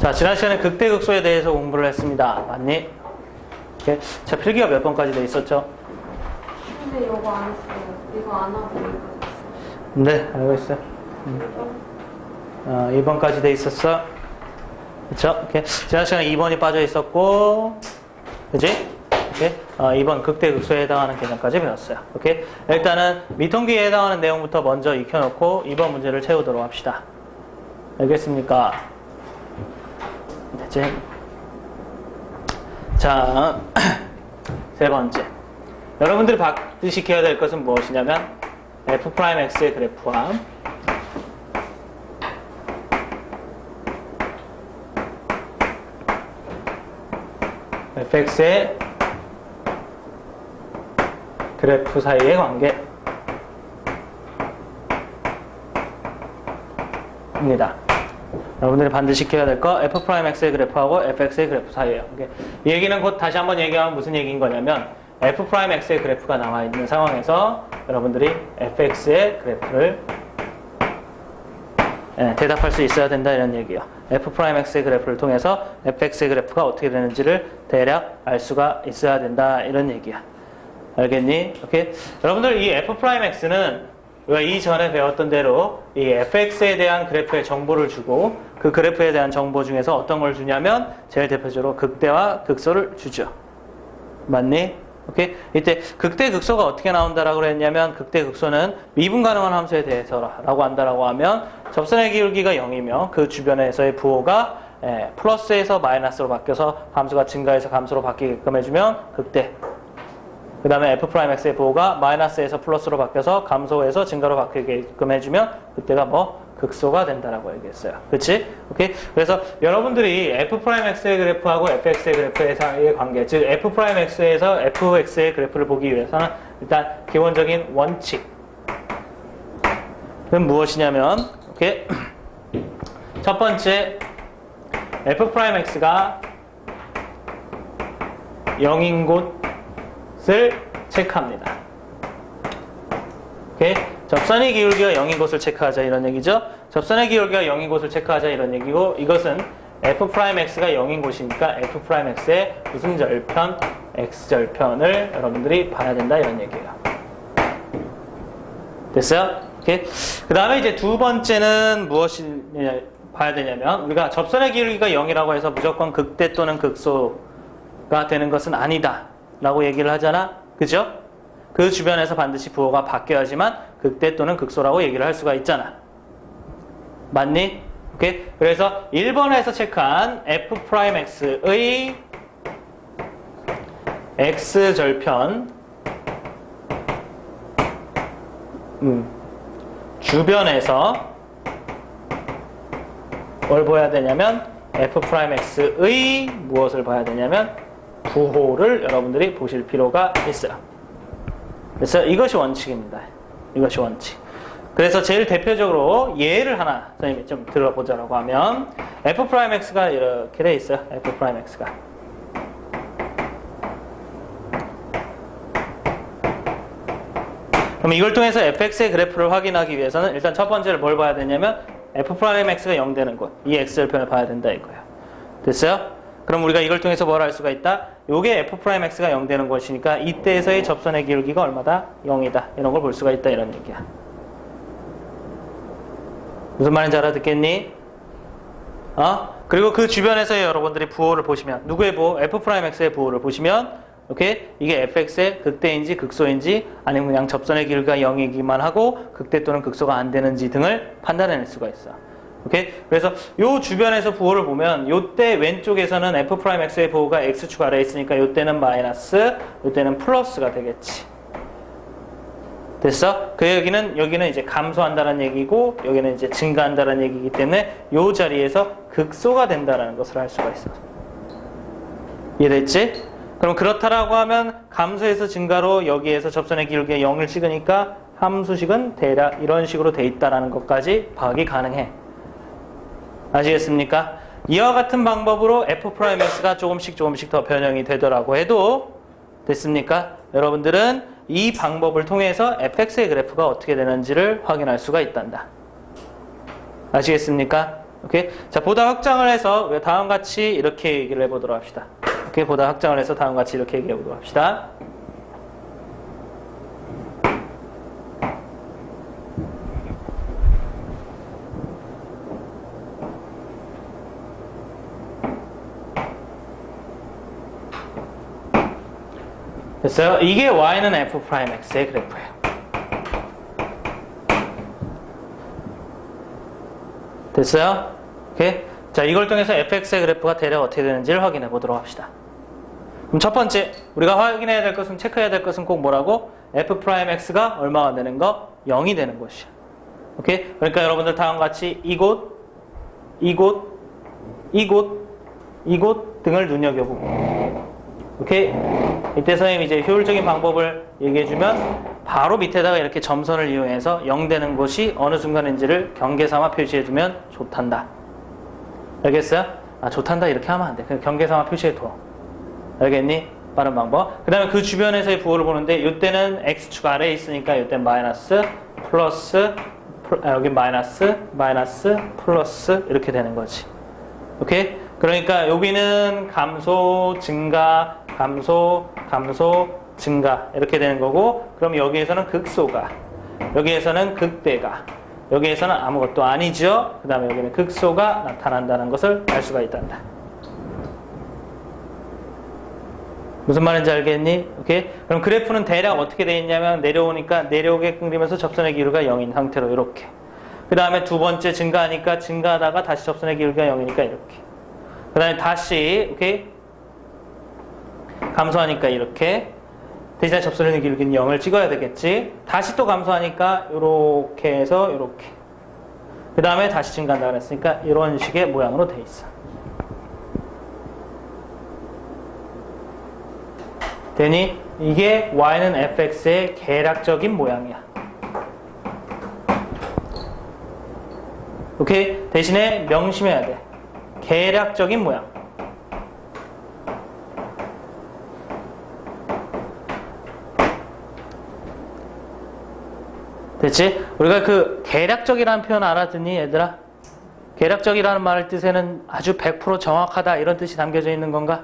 자, 지난 시간에 극대극소에 대해서 공부를 했습니다. 맞니? 오케이. 자, 필기가 몇 번까지 돼 있었죠? 근데 이거 안 했어요. 이거 안 하고 이거 했어요. 네, 알고 있어요. 2번까지 돼 있었어. 그쵸? 오케이. 지난 시간에 2번이 빠져 있었고, 그치? 오케이. 2번 극대극소에 해당하는 개념까지 배웠어요. 오케이. 일단은 미통기에 해당하는 내용부터 먼저 익혀놓고 2번 문제를 채우도록 합시다. 알겠습니까? 됐지? 자, 세 번째. 여러분들이 반드시켜야 될 것은 무엇이냐면 f'x의 그래프와 fx의 그래프 사이의 관계입니다. 여러분들이 반드시 지켜야 될 거 f'x의 그래프하고 fx의 그래프 사이예요. 이 얘기는 곧 다시 한번 얘기하면 무슨 얘기인 거냐면 f'x의 그래프가 나와 있는 상황에서 여러분들이 fx의 그래프를 대답할 수 있어야 된다 이런 얘기예요. f'x의 그래프를 통해서 fx의 그래프가 어떻게 되는지를 대략 알 수가 있어야 된다 이런 얘기야. 알겠니? 오케이. 여러분들 이 f'x는 우리가 이전에 배웠던 대로 이 fx에 대한 그래프의 정보를 주고 그 그래프에 대한 정보 중에서 어떤 걸 주냐면 제일 대표적으로 극대와 극소를 주죠. 맞니? 오케이. 이때 극대 극소가 어떻게 나온다라고 그랬냐면 극대 극소는 미분 가능한 함수에 대해서라고 한다라고 하면 접선의 기울기가 0이며 그 주변에서의 부호가 플러스에서 마이너스로 바뀌어서 함수가 증가해서 감소로 바뀌게끔 해주면 극대. 그 다음에 f'x의 부호가 마이너스에서 플러스로 바뀌어서 감소해서 증가로 바뀌게끔 해주면 그때가 뭐 극소가 된다라고 얘기했어요. 그치? 오케이? 그래서 여러분들이 f'x의 그래프하고 fx의 그래프의 사이의 관계, 즉 f'x에서 fx의 그래프를 보기 위해서는 일단 기본적인 원칙은 무엇이냐면, 오케이? 첫 번째, f'x가 0인 곳을 체크합니다. 오케이? 접선의 기울기가 0인 곳을 체크하자 이런 얘기죠. 접선의 기울기가 0인 곳을 체크하자 이런 얘기고 이것은 f'x가 0인 곳이니까 f'x의 무슨 절편? x절편을 여러분들이 봐야 된다 이런 얘기예요. 됐어요? 오케이? 그 다음에 이제 두 번째는 무엇이 봐야 되냐면 우리가 접선의 기울기가 0이라고 해서 무조건 극대 또는 극소가 되는 것은 아니다 라고 얘기를 하잖아. 그죠? 그 주변에서 반드시 부호가 바뀌어야지만 극대 또는 극소라고 얘기를 할 수가 있잖아. 맞니? 오케이? 그래서 1번에서 체크한 f'x의 x절편 주변에서 뭘 봐야 되냐면 f'x의 무엇을 봐야 되냐면 부호를 여러분들이 보실 필요가 있어요. 그래서 이것이 원칙입니다. 이것이 원칙. 그래서 제일 대표적으로 예를 하나 선생님이 좀 들어보자라고 하면 f'x가 이렇게 돼 있어요. f'x가 그럼 이걸 통해서 fx의 그래프를 확인하기 위해서는 일단 첫 번째를 뭘 봐야 되냐면 f'x가 0 되는 곳, 이 x절편을 봐야 된다 이거예요. 됐어요? 그럼 우리가 이걸 통해서 뭘 알 수가 있다? 요게 f'x가 0 되는 것이니까 이때에서의 접선의 기울기가 얼마다? 0이다. 이런 걸 볼 수가 있다. 이런 얘기야. 무슨 말인지 알아듣겠니? 그리고 그 주변에서의 여러분들이 부호를 보시면 누구의 부호? f'x의 부호를 보시면 오케이? 이게 fx의 극대인지 극소인지 아니면 그냥 접선의 기울기가 0이기만 하고 극대 또는 극소가 안 되는지 등을 판단해낼 수가 있어. 오케이? 그래서 요 주변에서 부호를 보면 요때 왼쪽에서는 f'x의 부호가 x축 아래에 있으니까 요때는 마이너스, 요때는 플러스가 되겠지. 됐어? 그 여기는 이제 감소한다는 얘기고 여기는 이제 증가한다는 얘기이기 때문에 요 자리에서 극소가 된다는 것을 알 수가 있어. 이해됐지? 그럼 그렇다라고 하면 감소에서 증가로 여기에서 접선의 기울기가 0을 찍으니까 함수식은 대략 이런 식으로 돼 있다는 것까지 파악이 가능해. 아시겠습니까? 이와 같은 방법으로 f'x가 조금씩 더 변형이 되더라고 해도 됐습니까? 여러분들은 이 방법을 통해서 fx의 그래프가 어떻게 되는지를 확인할 수가 있단다. 아시겠습니까? 오케이? 자, 보다 확장을 해서 우리가 다음 같이 이렇게 얘기를 해보도록 합시다. 오케이? 보다 확장을 해서 다음 같이 이렇게 얘기해 보도록 합시다. 됐어요? 이게 y는 f'x의 그래프예요. 됐어요? 오케이? 자, 이걸 통해서 fx의 그래프가 대략 어떻게 되는지를 확인해 보도록 합시다. 그럼 첫 번째, 우리가 확인해야 될 것은, 체크해야 될 것은 꼭 뭐라고? f'x가 얼마가 되는 거? 0이 되는 것이야. 오케이? 그러니까 여러분들 다음과 같이 이곳 등을 눈여겨보고. 오케이? 이때 선생님이 이제 효율적인 방법을 얘기해주면 바로 밑에다가 이렇게 점선을 이용해서 0 되는 곳이 어느 순간인지를 경계 삼아 표시해두면 좋단다. 알겠어요? 아, 좋단다 이렇게 하면 안 돼. 그냥 경계 삼아 표시해둬. 알겠니? 빠른 방법. 그 다음에 그 주변에서의 부호를 보는데 이때는 x축 아래에 있으니까 이때는 마이너스, 플러스, 여기 마이너스, 플러스 이렇게 되는 거지. 오케이? 그러니까 여기는 감소, 증가, 감소, 증가 이렇게 되는 거고, 그럼 여기에서는 극소가, 여기에서는 극대가, 여기에서는 아무것도 아니죠. 그 다음에 여기는 극소가 나타난다는 것을 알 수가 있단다. 무슨 말인지 알겠니? 오케이? 그럼 그래프는 대략 어떻게 되어 있냐면 내려오니까 내려오게 끊기면서 접선의 기울기가 0인 상태로 이렇게. 그 다음에 두 번째 증가하니까 증가하다가 다시 접선의 기울기가 0이니까 이렇게. 그 다음에 다시 오케이? 감소하니까 이렇게. 대신에 접선의 기울기는 0을 찍어야 되겠지. 다시 또 감소하니까 이렇게 해서 이렇게. 그 다음에 다시 증가한다고 했으니까 이런 식의 모양으로 돼 있어. 되니? 이게 y는 fx의 계략적인 모양이야. 오케이? 대신에 명심해야 돼. 계략적인 모양. 됐지? 우리가 그 계략적이라는 표현 알아듣니 얘들아? 계략적이라는 말의 뜻에는 아주 100% 정확하다 이런 뜻이 담겨져 있는 건가?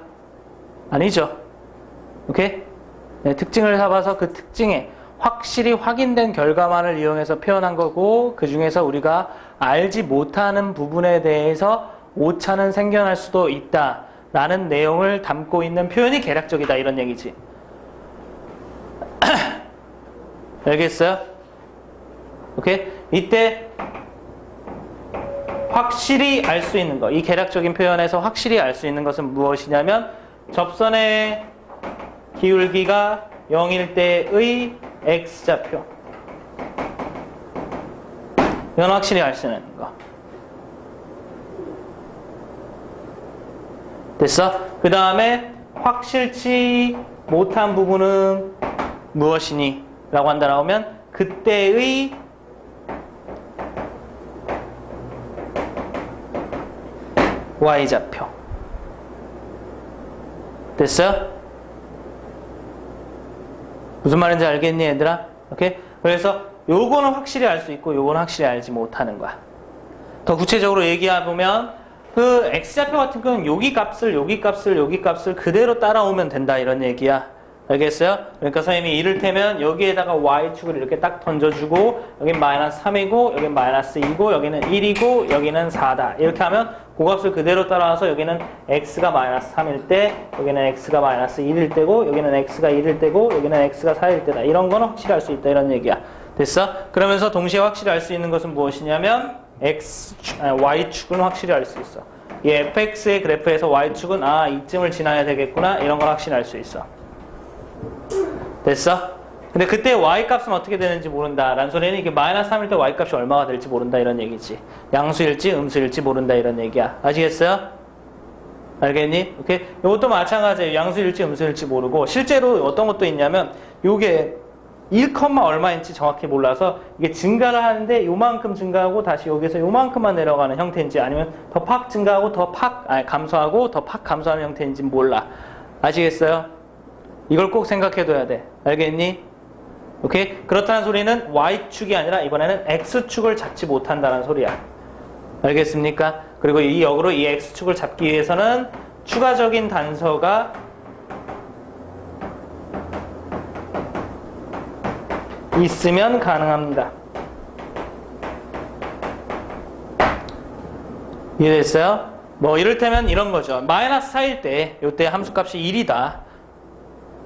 아니죠. 오케이? 네, 특징을 잡아서 그 특징에 확실히 확인된 결과만을 이용해서 표현한 거고, 그 중에서 우리가 알지 못하는 부분에 대해서 오차는 생겨날 수도 있다 라는 내용을 담고 있는 표현이 계략적이다 이런 얘기지. 알겠어요? 오케이? 이때 확실히 알 수 있는 거, 이 계략적인 표현에서 확실히 알 수 있는 것은 무엇이냐면 접선의 기울기가 0일 때의 x좌표. 이건 확실히 알 수 있는 거. 됐어? 그 다음에 확실치 못한 부분은 무엇이니? 라고 한다 나오면 그때의 y좌표. 됐어요? 무슨 말인지 알겠니 얘들아? 오케이? 그래서 요거는 확실히 알 수 있고 요거는 확실히 알지 못하는 거야. 더 구체적으로 얘기해보면 그 x좌표 같은 경우는 여기 값을 그대로 따라오면 된다 이런 얘기야. 알겠어요? 그러니까 선생님이 이를테면 여기에다가 y축을 이렇게 딱 던져주고 여긴 마이너스 3이고 여긴 마이너스 2고 여기는 1이고 여기는 4다 이렇게 하면 그 값을 그대로 따라와서 여기는 x가 마이너스 3일 때 여기는 x가 마이너스 1일 때고 여기는 x가 1일 때고 여기는 x가 4일 때다. 이런 거는 확실히 알 수 있다 이런 얘기야. 됐어? 그러면서 동시에 확실히 알 수 있는 것은 무엇이냐면 y축은 확실히 알 수 있어. 이 fx의 그래프에서 y축은 이쯤을 지나야 되겠구나 이런 걸 확실히 알 수 있어. 됐어? 근데 그때 y값은 어떻게 되는지 모른다 라는 소리는 이게 마이너스 3일 때 y값이 얼마가 될지 모른다 이런 얘기지. 양수일지 음수일지 모른다 이런 얘기야. 아시겠어요? 알겠니? 오케이? 이것도 마찬가지예요. 양수일지 음수일지 모르고 실제로 어떤 것도 있냐면 요게 1, 얼마인지 정확히 몰라서 이게 증가를 하는데 요만큼 증가하고 다시 여기서 요만큼만 내려가는 형태인지 아니면 더 팍 증가하고 더 팍 감소하고 더 팍 감소하는 형태인지 몰라. 아시겠어요? 이걸 꼭 생각해둬야 돼. 알겠니? 오케이? 그렇다는 소리는 Y축이 아니라 이번에는 X축을 잡지 못한다는 소리야. 알겠습니까? 그리고 이 역으로 이 x축을 잡기 위해서는 추가적인 단서가 있으면 가능합니다. 이해됐어요? 뭐 이를테면 이런 거죠. 마이너스 4일 때 이때 함수값이 1이다.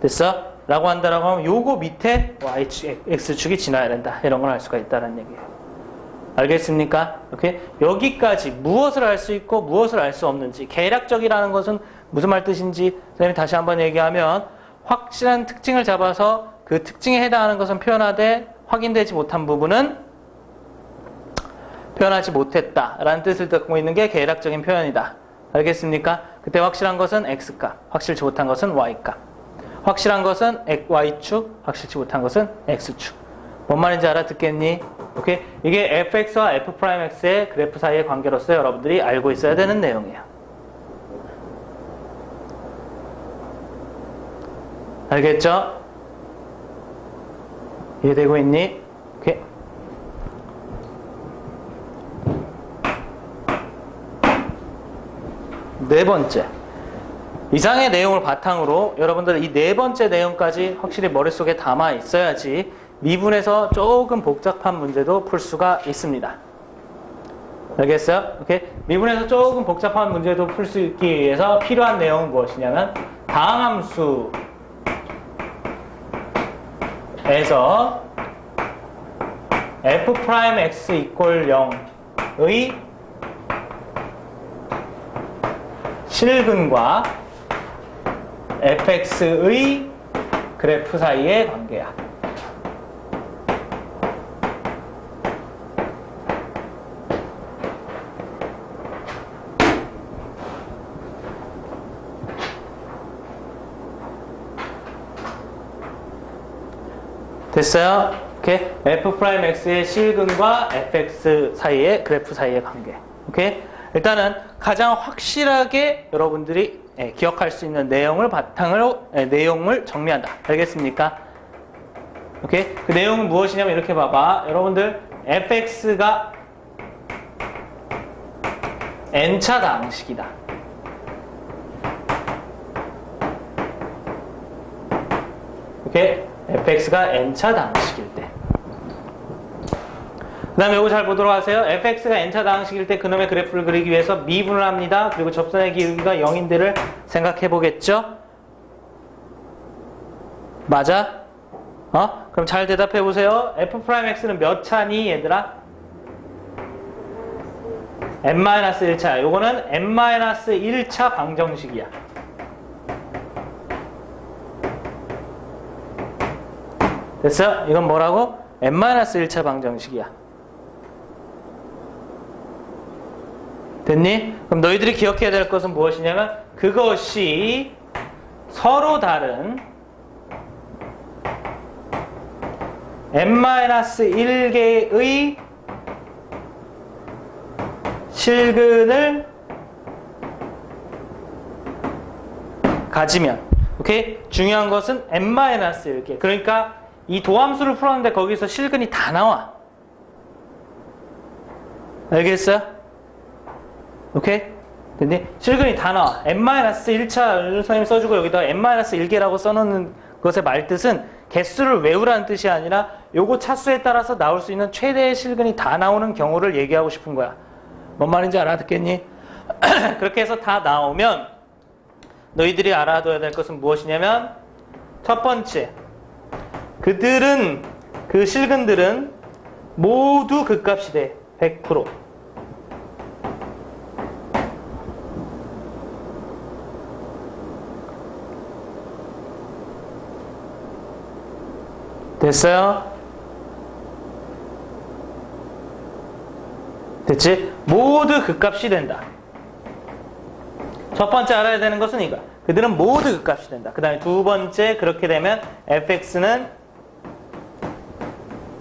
됐어? 라고 한다라고 하면 요거 밑에 y축, x축이 지나야 된다. 이런 걸 알 수가 있다는 얘기예요. 알겠습니까? 오케이? 여기까지 무엇을 알 수 있고 무엇을 알 수 없는지, 계략적이라는 것은 무슨 말 뜻인지 선생님이 다시 한번 얘기하면 확실한 특징을 잡아서 그 특징에 해당하는 것은 표현하되 확인되지 못한 부분은 표현하지 못했다라는 뜻을 갖고 있는 게 계략적인 표현이다. 알겠습니까? 그때 확실한 것은 x값, 확실치 못한 것은 y값. 확실한 것은 y축, 확실치 못한 것은 x축. 뭔 말인지 알아듣겠니? 오케이? 이게 fx와 f'x의 그래프 사이의 관계로서 여러분들이 알고 있어야 되는 내용이에요. 알겠죠? 이해되고 있니? 오케이. 네 번째. 이상의 내용을 바탕으로 여러분들 이 네 번째 내용까지 확실히 머릿속에 담아 있어야지 미분에서 조금 복잡한 문제도 풀 수가 있습니다. 알겠어요? 오케이? 미분에서 조금 복잡한 문제도 풀 수 있기 위해서 필요한 내용은 무엇이냐면 다항함수에서 f'x = 0의 실근과 fx의 그래프 사이의 관계야. 됐어요? 오케이? f'x의 실근과 fx 사이의 그래프 사이의 관계. 오케이? 일단은 가장 확실하게 여러분들이 기억할 수 있는 내용을 바탕으로 내용을 정리한다. 알겠습니까? 오케이? 그 내용은 무엇이냐면 이렇게 봐봐. 여러분들 fx가 n차 다항식이다. 오케이? fx가 n차 다항식일 때. 그 다음에 이거 잘 보도록 하세요. fx가 n차 다항식일 때 그놈의 그래프를 그리기 위해서 미분을 합니다. 그리고 접선의 기울기가 0인데를 생각해 보겠죠? 맞아? 그럼 잘 대답해 보세요. f'x는 몇 차니 얘들아? n-1차. 요거는 n-1차 방정식이야. 됐어요? 이건 뭐라고? n-1차 방정식이야. 됐니? 그럼 너희들이 기억해야 될 것은 무엇이냐면 그것이 서로 다른 n-1개의 실근을 가지면, 오케이? 중요한 것은 n-1개. 그러니까 이 도함수를 풀었는데 거기서 실근이 다 나와. 알겠어요? 오케이? 됐니? 실근이 다 나와. n-1차를 선생님 써주고 여기다 n-1개라고 써놓는 것의 말뜻은 개수를 외우라는 뜻이 아니라 요거 차수에 따라서 나올 수 있는 최대의 실근이 다 나오는 경우를 얘기하고 싶은 거야. 뭔 말인지 알아듣겠니? 그렇게 해서 다 나오면 너희들이 알아둬야 될 것은 무엇이냐면 첫 번째, 그 실근들은 모두 극값이 돼. 100%. 됐어요? 됐지? 모두 극값이 된다. 첫 번째 알아야 되는 것은 이거야. 그들은 모두 극값이 된다. 그 다음에 두 번째, 그렇게 되면 fx는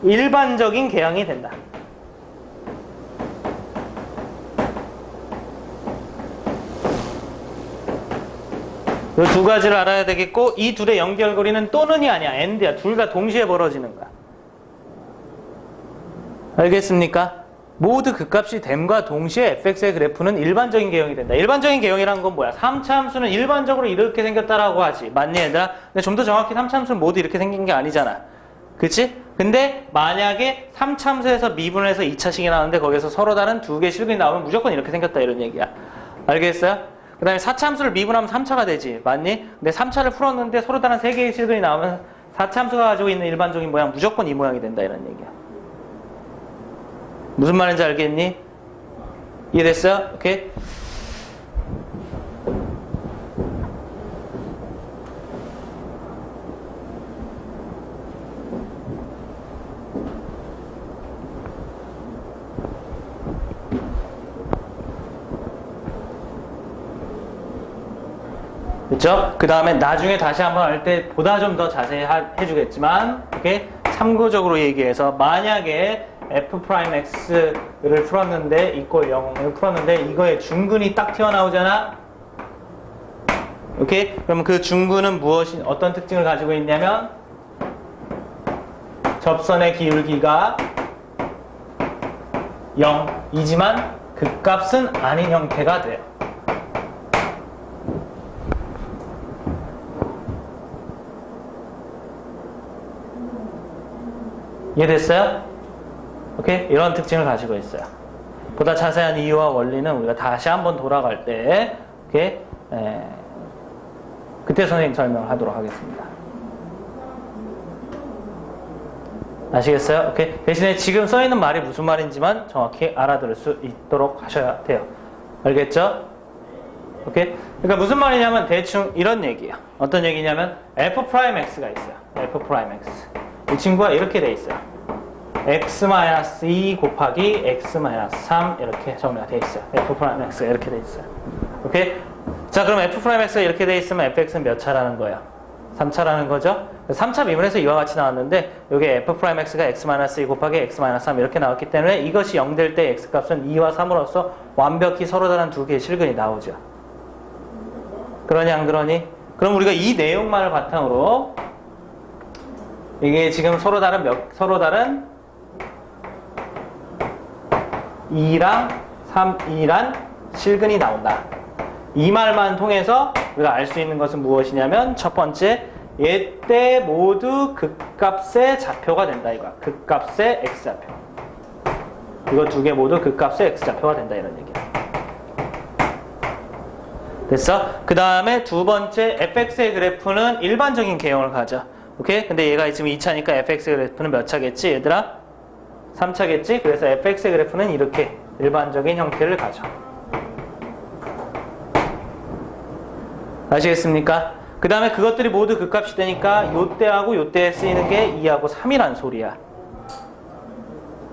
일반적인 계량이 된다. 이 두 가지를 알아야 되겠고, 이 둘의 연결고리는 또는이 아니야. and야. 둘 다 동시에 벌어지는 거야. 알겠습니까? 모두 극값이 됨과 동시에 fx의 그래프는 일반적인 개형이 된다. 일반적인 개형이란 건 뭐야? 3차 함수는 일반적으로 이렇게 생겼다라고 하지. 맞니 얘들아? 근데 좀 더 정확히 3차 함수는 모두 이렇게 생긴 게 아니잖아. 그치? 근데 만약에 3차 함수에서 미분을 해서 2차식이 나오는데 거기서 서로 다른 두 개의 실근이 나오면 무조건 이렇게 생겼다 이런 얘기야. 알겠어요? 그 다음에 4차 함수를 미분하면 3차가 되지. 맞니? 근데 3차를 풀었는데 서로 다른 세 개의 실근이 나오면 4차 함수가 가지고 있는 일반적인 모양 무조건 이 모양이 된다 이런 얘기야. 무슨 말인지 알겠니? 이해됐어? 오케이? 그쵸? 그 다음에 나중에 다시 한번 할 때 보다 좀 더 자세히 해주겠지만, 오케이? 참고적으로 얘기해서 만약에 f'x를 풀었는데 equal 0을 풀었는데 이거의 중근이 딱 튀어나오잖아. 오케이? 그럼 그 중근은 무엇이 어떤 특징을 가지고 있냐면 접선의 기울기가 0이지만 극값은 아닌 형태가 돼요. 이해됐어요? 오케이? 이런 특징을 가지고 있어요. 보다 자세한 이유와 원리는 우리가 다시 한번 돌아갈 때, 오케이? 그때 선생님 설명을 하도록 하겠습니다. 아시겠어요? 오케이? 대신에 지금 써있는 말이 무슨 말인지만 정확히 알아들을 수 있도록 하셔야 돼요. 알겠죠? 오케이? 그러니까 무슨 말이냐면 대충 이런 얘기예요. 어떤 얘기냐면 f'x가 있어요. f'x. 이 친구가 이렇게 돼 있어요. x-2 곱하기 x-3 이렇게 정리가 돼 있어요. f'x가 이렇게 돼 있어요. 오케이? 자, 그럼 f'x가 이렇게 돼 있으면 fx는 몇 차라는 거예요? 3차라는 거죠? 3차 미분에서 이와 같이 나왔는데 여기 f'x가 x-2 곱하기 x-3 이렇게 나왔기 때문에 이것이 0 될 때 x값은 2와 3으로서 완벽히 서로 다른 두 개의 실근이 나오죠. 그러니 안 그러니? 그럼 우리가 이 내용만을 바탕으로 이게 지금 서로 다른 2랑 3이란 실근이 나온다. 이 말만 통해서 우리가 알 수 있는 것은 무엇이냐면 첫 번째, 얘때 모두 극값의 좌표가 된다 이거야. 극값의 x좌표. 이거 두 개 모두 극값의 x좌표가 된다 이런 얘기야. 됐어? 그 다음에 두 번째, fx의 그래프는 일반적인 개형을 가져. 오케이? 근데 얘가 지금 2차니까 fx의 그래프는 몇 차겠지 얘들아? 3차겠지? 그래서 fx의 그래프는 이렇게 일반적인 형태를 가져. 아시겠습니까? 그 다음에 그것들이 모두 극값이 되니까 요때하고 요때에 쓰이는 게 2하고 3이란 소리야.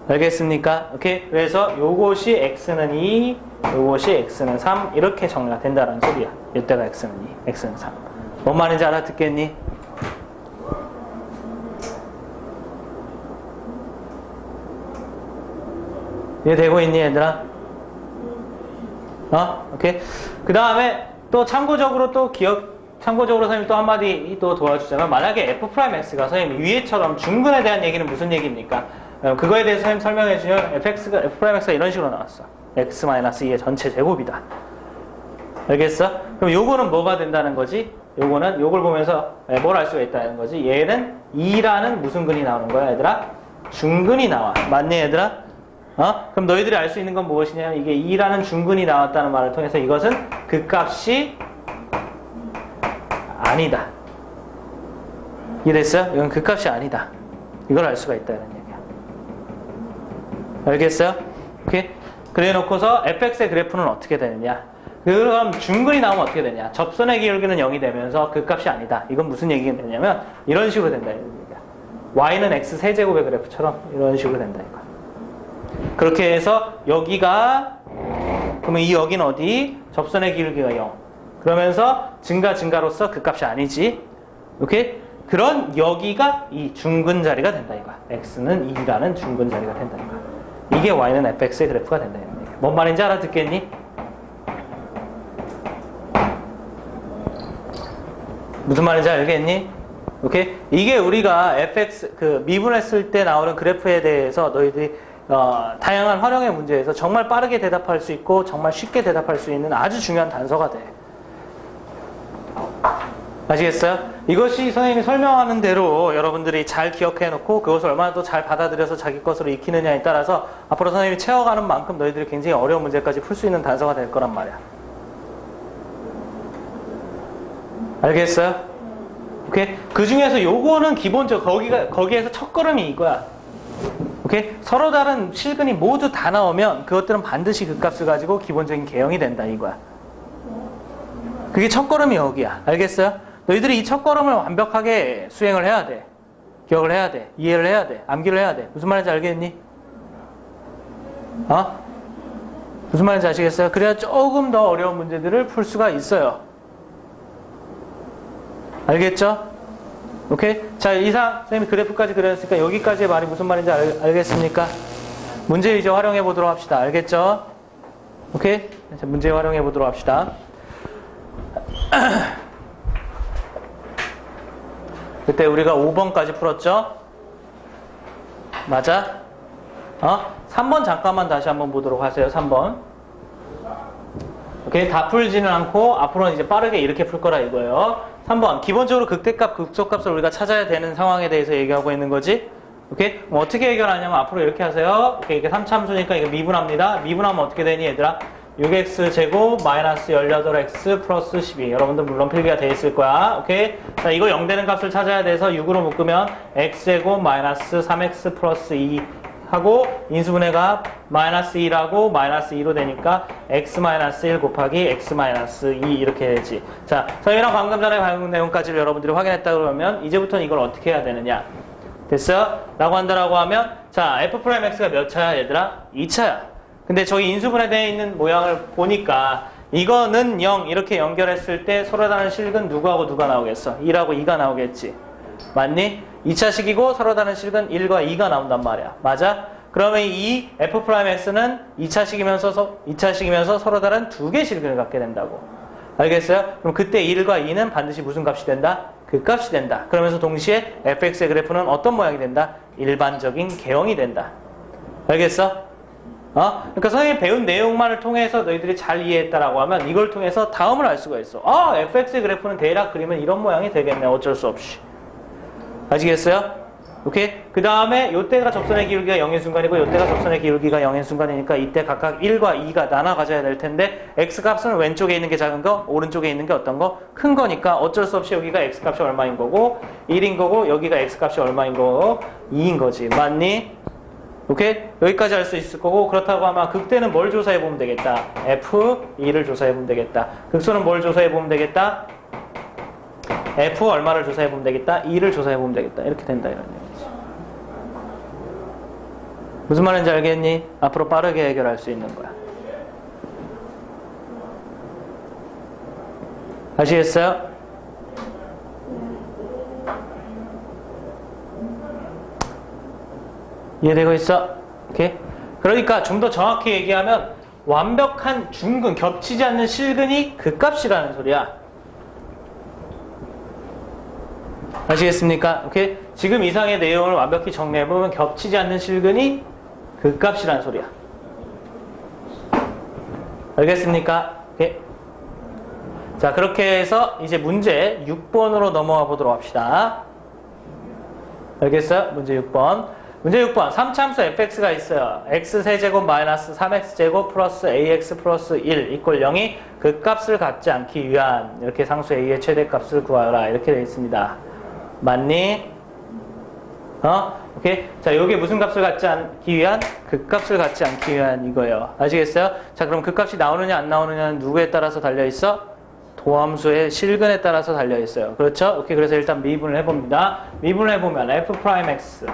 알겠습니까? 오케이? 그래서 요것이 x는 2, 요것이 x는 3 이렇게 정리가 된다는 소리야. 요때가 x는 2, x는 3. 뭔 말인지 알아듣겠니? 이해되고 있니 얘들아? 오케이. 그 다음에 또 참고적으로 선생님 또 한마디 또 도와주자면 만약에 f'x가 선생님 위에처럼 중근에 대한 얘기는 무슨 얘기입니까? 그거에 대해서 선생님 설명해 주면 f'x가 이런 식으로 나왔어. x-2의 전체 제곱이다. 알겠어? 그럼 요거는 뭐가 된다는 거지? 요거는 요걸 보면서 뭘 알 수가 있다는 거지? 얘는 2라는 무슨 근이 나오는 거야 얘들아? 중근이 나와. 맞니 얘들아? 그럼 너희들이 알 수 있는 건 무엇이냐면 이게 2라는 중근이 나왔다는 말을 통해서 이것은 극값이 아니다. 이해됐어요? 이건 극값이 아니다. 이걸 알 수가 있다는 얘기야. 알겠어요? 오케이? 그래 놓고서 fx의 그래프는 어떻게 되느냐? 그럼 중근이 나오면 어떻게 되냐? 접선의 기울기는 0이 되면서 극값이 아니다. 이건 무슨 얘기가 되냐면 이런 식으로 된다. 이런 얘기야. y는 x 세제곱의 그래프처럼 이런 식으로 된다. 이거. 그렇게 해서 여기가 그러면 이 여기는 어디? 접선의 기울기가 0. 그러면서 증가로서 극값이 아니지. 오케이? 그런 여기가 이 중근 자리가 된다 이거야. x는 2라는 중근 자리가 된다 이거야. 이게 y는 fx의 그래프가 된다 이런 얘기야. 뭔 말인지 알아듣겠니? 무슨 말인지 알겠니? 오케이? 이게 우리가 fx 미분했을 때 나오는 그래프에 대해서 너희들이 다양한 활용의 문제에서 정말 빠르게 대답할 수 있고 정말 쉽게 대답할 수 있는 아주 중요한 단서가 돼. 아시겠어요? 이것이 선생님이 설명하는 대로 여러분들이 잘 기억해 놓고 그것을 얼마나 또 잘 받아들여서 자기 것으로 익히느냐에 따라서 앞으로 선생님이 채워가는 만큼 너희들이 굉장히 어려운 문제까지 풀 수 있는 단서가 될 거란 말이야. 알겠어요? 오케이? 그 중에서 요거는 기본적 거기에서 첫 걸음이 이거야. 오케이? 서로 다른 실근이 모두 다 나오면 그것들은 반드시 그 값을 가지고 기본적인 개형이 된다 이거야. 그게 첫 걸음이 여기야. 알겠어요? 너희들이 이 첫 걸음을 완벽하게 수행을 해야 돼. 기억을 해야 돼. 이해를 해야 돼. 암기를 해야 돼. 무슨 말인지 알겠니? 무슨 말인지 아시겠어요? 그래야 조금 더 어려운 문제들을 풀 수가 있어요. 알겠죠? 오케이? 자, 이상 선생님이 그래프까지 그렸으니까 여기까지의 말이 무슨 말인지 알겠습니까? 문제 이제 활용해 보도록 합시다. 알겠죠? 오케이? 자, 문제 활용해 보도록 합시다. 그때 우리가 5번까지 풀었죠? 맞아? 3번 잠깐만 다시 한번 보도록 하세요. 3번. 오케이? 다 풀지는 않고 앞으로는 이제 빠르게 이렇게 풀 거라 이거예요. 3번. 기본적으로 극대값, 극소값을 우리가 찾아야 되는 상황에 대해서 얘기하고 있는 거지. 오케이? 그럼 어떻게 해결하냐면 앞으로 이렇게 하세요. 오케이? 이게 3참수니까 이거 미분합니다. 미분하면 어떻게 되니 얘들아? 6x제곱 마이너스 18x 플러스 12. 여러분들 물론 필기가 돼 있을 거야. 오케이? 자, 이거 0 되는 값을 찾아야 돼서 6으로 묶으면 x제곱 마이너스 3x 플러스 2 하고 인수분해 값 마이너스 2라고 마이너스 2로 되니까 x 마이너스 1 곱하기 x 마이너스 2 이렇게 되지. 자, 선생님이랑 방금 전에 배운 내용까지를 여러분들이 확인했다 그러면 이제부터는 이걸 어떻게 해야 되느냐? 됐어요? 라고 한다라고 하면 자, f'x가 몇 차야 얘들아? 2차야. 근데 저기 인수분해되어 있는 모양을 보니까 이거는 0 이렇게 연결했을 때 서로 다른 실근 누구하고 누가 나오겠어? 1하고 2가 나오겠지. 맞니? 2차식이고 서로 다른 실근 1과 2가 나온단 말이야. 맞아? 그러면 이 f'x는 2차식이면서 서로 다른 두 개의 실근을 갖게 된다고. 알겠어요? 그럼 그때 1과 2는 반드시 무슨 값이 된다? 그 값이 된다. 그러면서 동시에 fx의 그래프는 어떤 모양이 된다? 일반적인 개형이 된다. 알겠어? 그러니까 선생님이 배운 내용만을 통해서 너희들이 잘 이해했다라고 하면 이걸 통해서 다음을 알 수가 있어. fx의 그래프는 대략 그리면 이런 모양이 되겠네. 어쩔 수 없이. 아시겠어요? 오케이? 그 다음에 요때가 접선의 기울기가 0인 순간이고 요때가 접선의 기울기가 0인 순간이니까 이때 각각 1과 2가 나눠 가져야 될 텐데 x값은 왼쪽에 있는 게 작은 거, 오른쪽에 있는 게 어떤 거? 큰 거니까 어쩔 수 없이 여기가 x값이 얼마인 거고 1인 거고 여기가 x값이 얼마인 거고 2인 거지. 맞니? 오케이? 여기까지 할 수 있을 거고 그렇다고 하면 극대는 뭘 조사해 보면 되겠다. F2를 조사해 보면 되겠다. 극소는 뭘 조사해 보면 되겠다. F 얼마를 조사해 보면 되겠다. 2를 조사해 보면 되겠다. 이렇게 된다 이런 얘기지. 무슨 말인지 알겠니? 앞으로 빠르게 해결할 수 있는 거야. 아시겠어요? 이해되고 있어? 오케이? 그러니까 좀 더 정확히 얘기하면 완벽한 중근, 겹치지 않는 실근이 그 값이라는 소리야. 아시겠습니까? 오케이? 지금 이상의 내용을 완벽히 정리해보면 겹치지 않는 실근이 그 값이라는 소리야. 알겠습니까? 오케이? 자, 그렇게 해서 이제 문제 6번으로 넘어가 보도록 합시다. 알겠어요? 문제 6번. 문제 6번. 3참수 fx가 있어요. x세제곱 마이너스 3x제곱 플러스 ax 플러스 1 이꼴 0이 그 값을 갖지 않기 위한 이렇게 상수 a의 최대값을 구하라. 이렇게 되어 있습니다. 맞니? 오케이? 자, 요게 무슨 값을 갖지 않기 위한? 그 값을 갖지 않기 위한 이거예요. 아시겠어요? 자, 그럼 그 값이 나오느냐 안 나오느냐는 누구에 따라서 달려있어? 도함수의 실근에 따라서 달려있어요. 그렇죠? 오케이. 그래서 일단 미분을 해봅니다. 미분을 해보면 f'x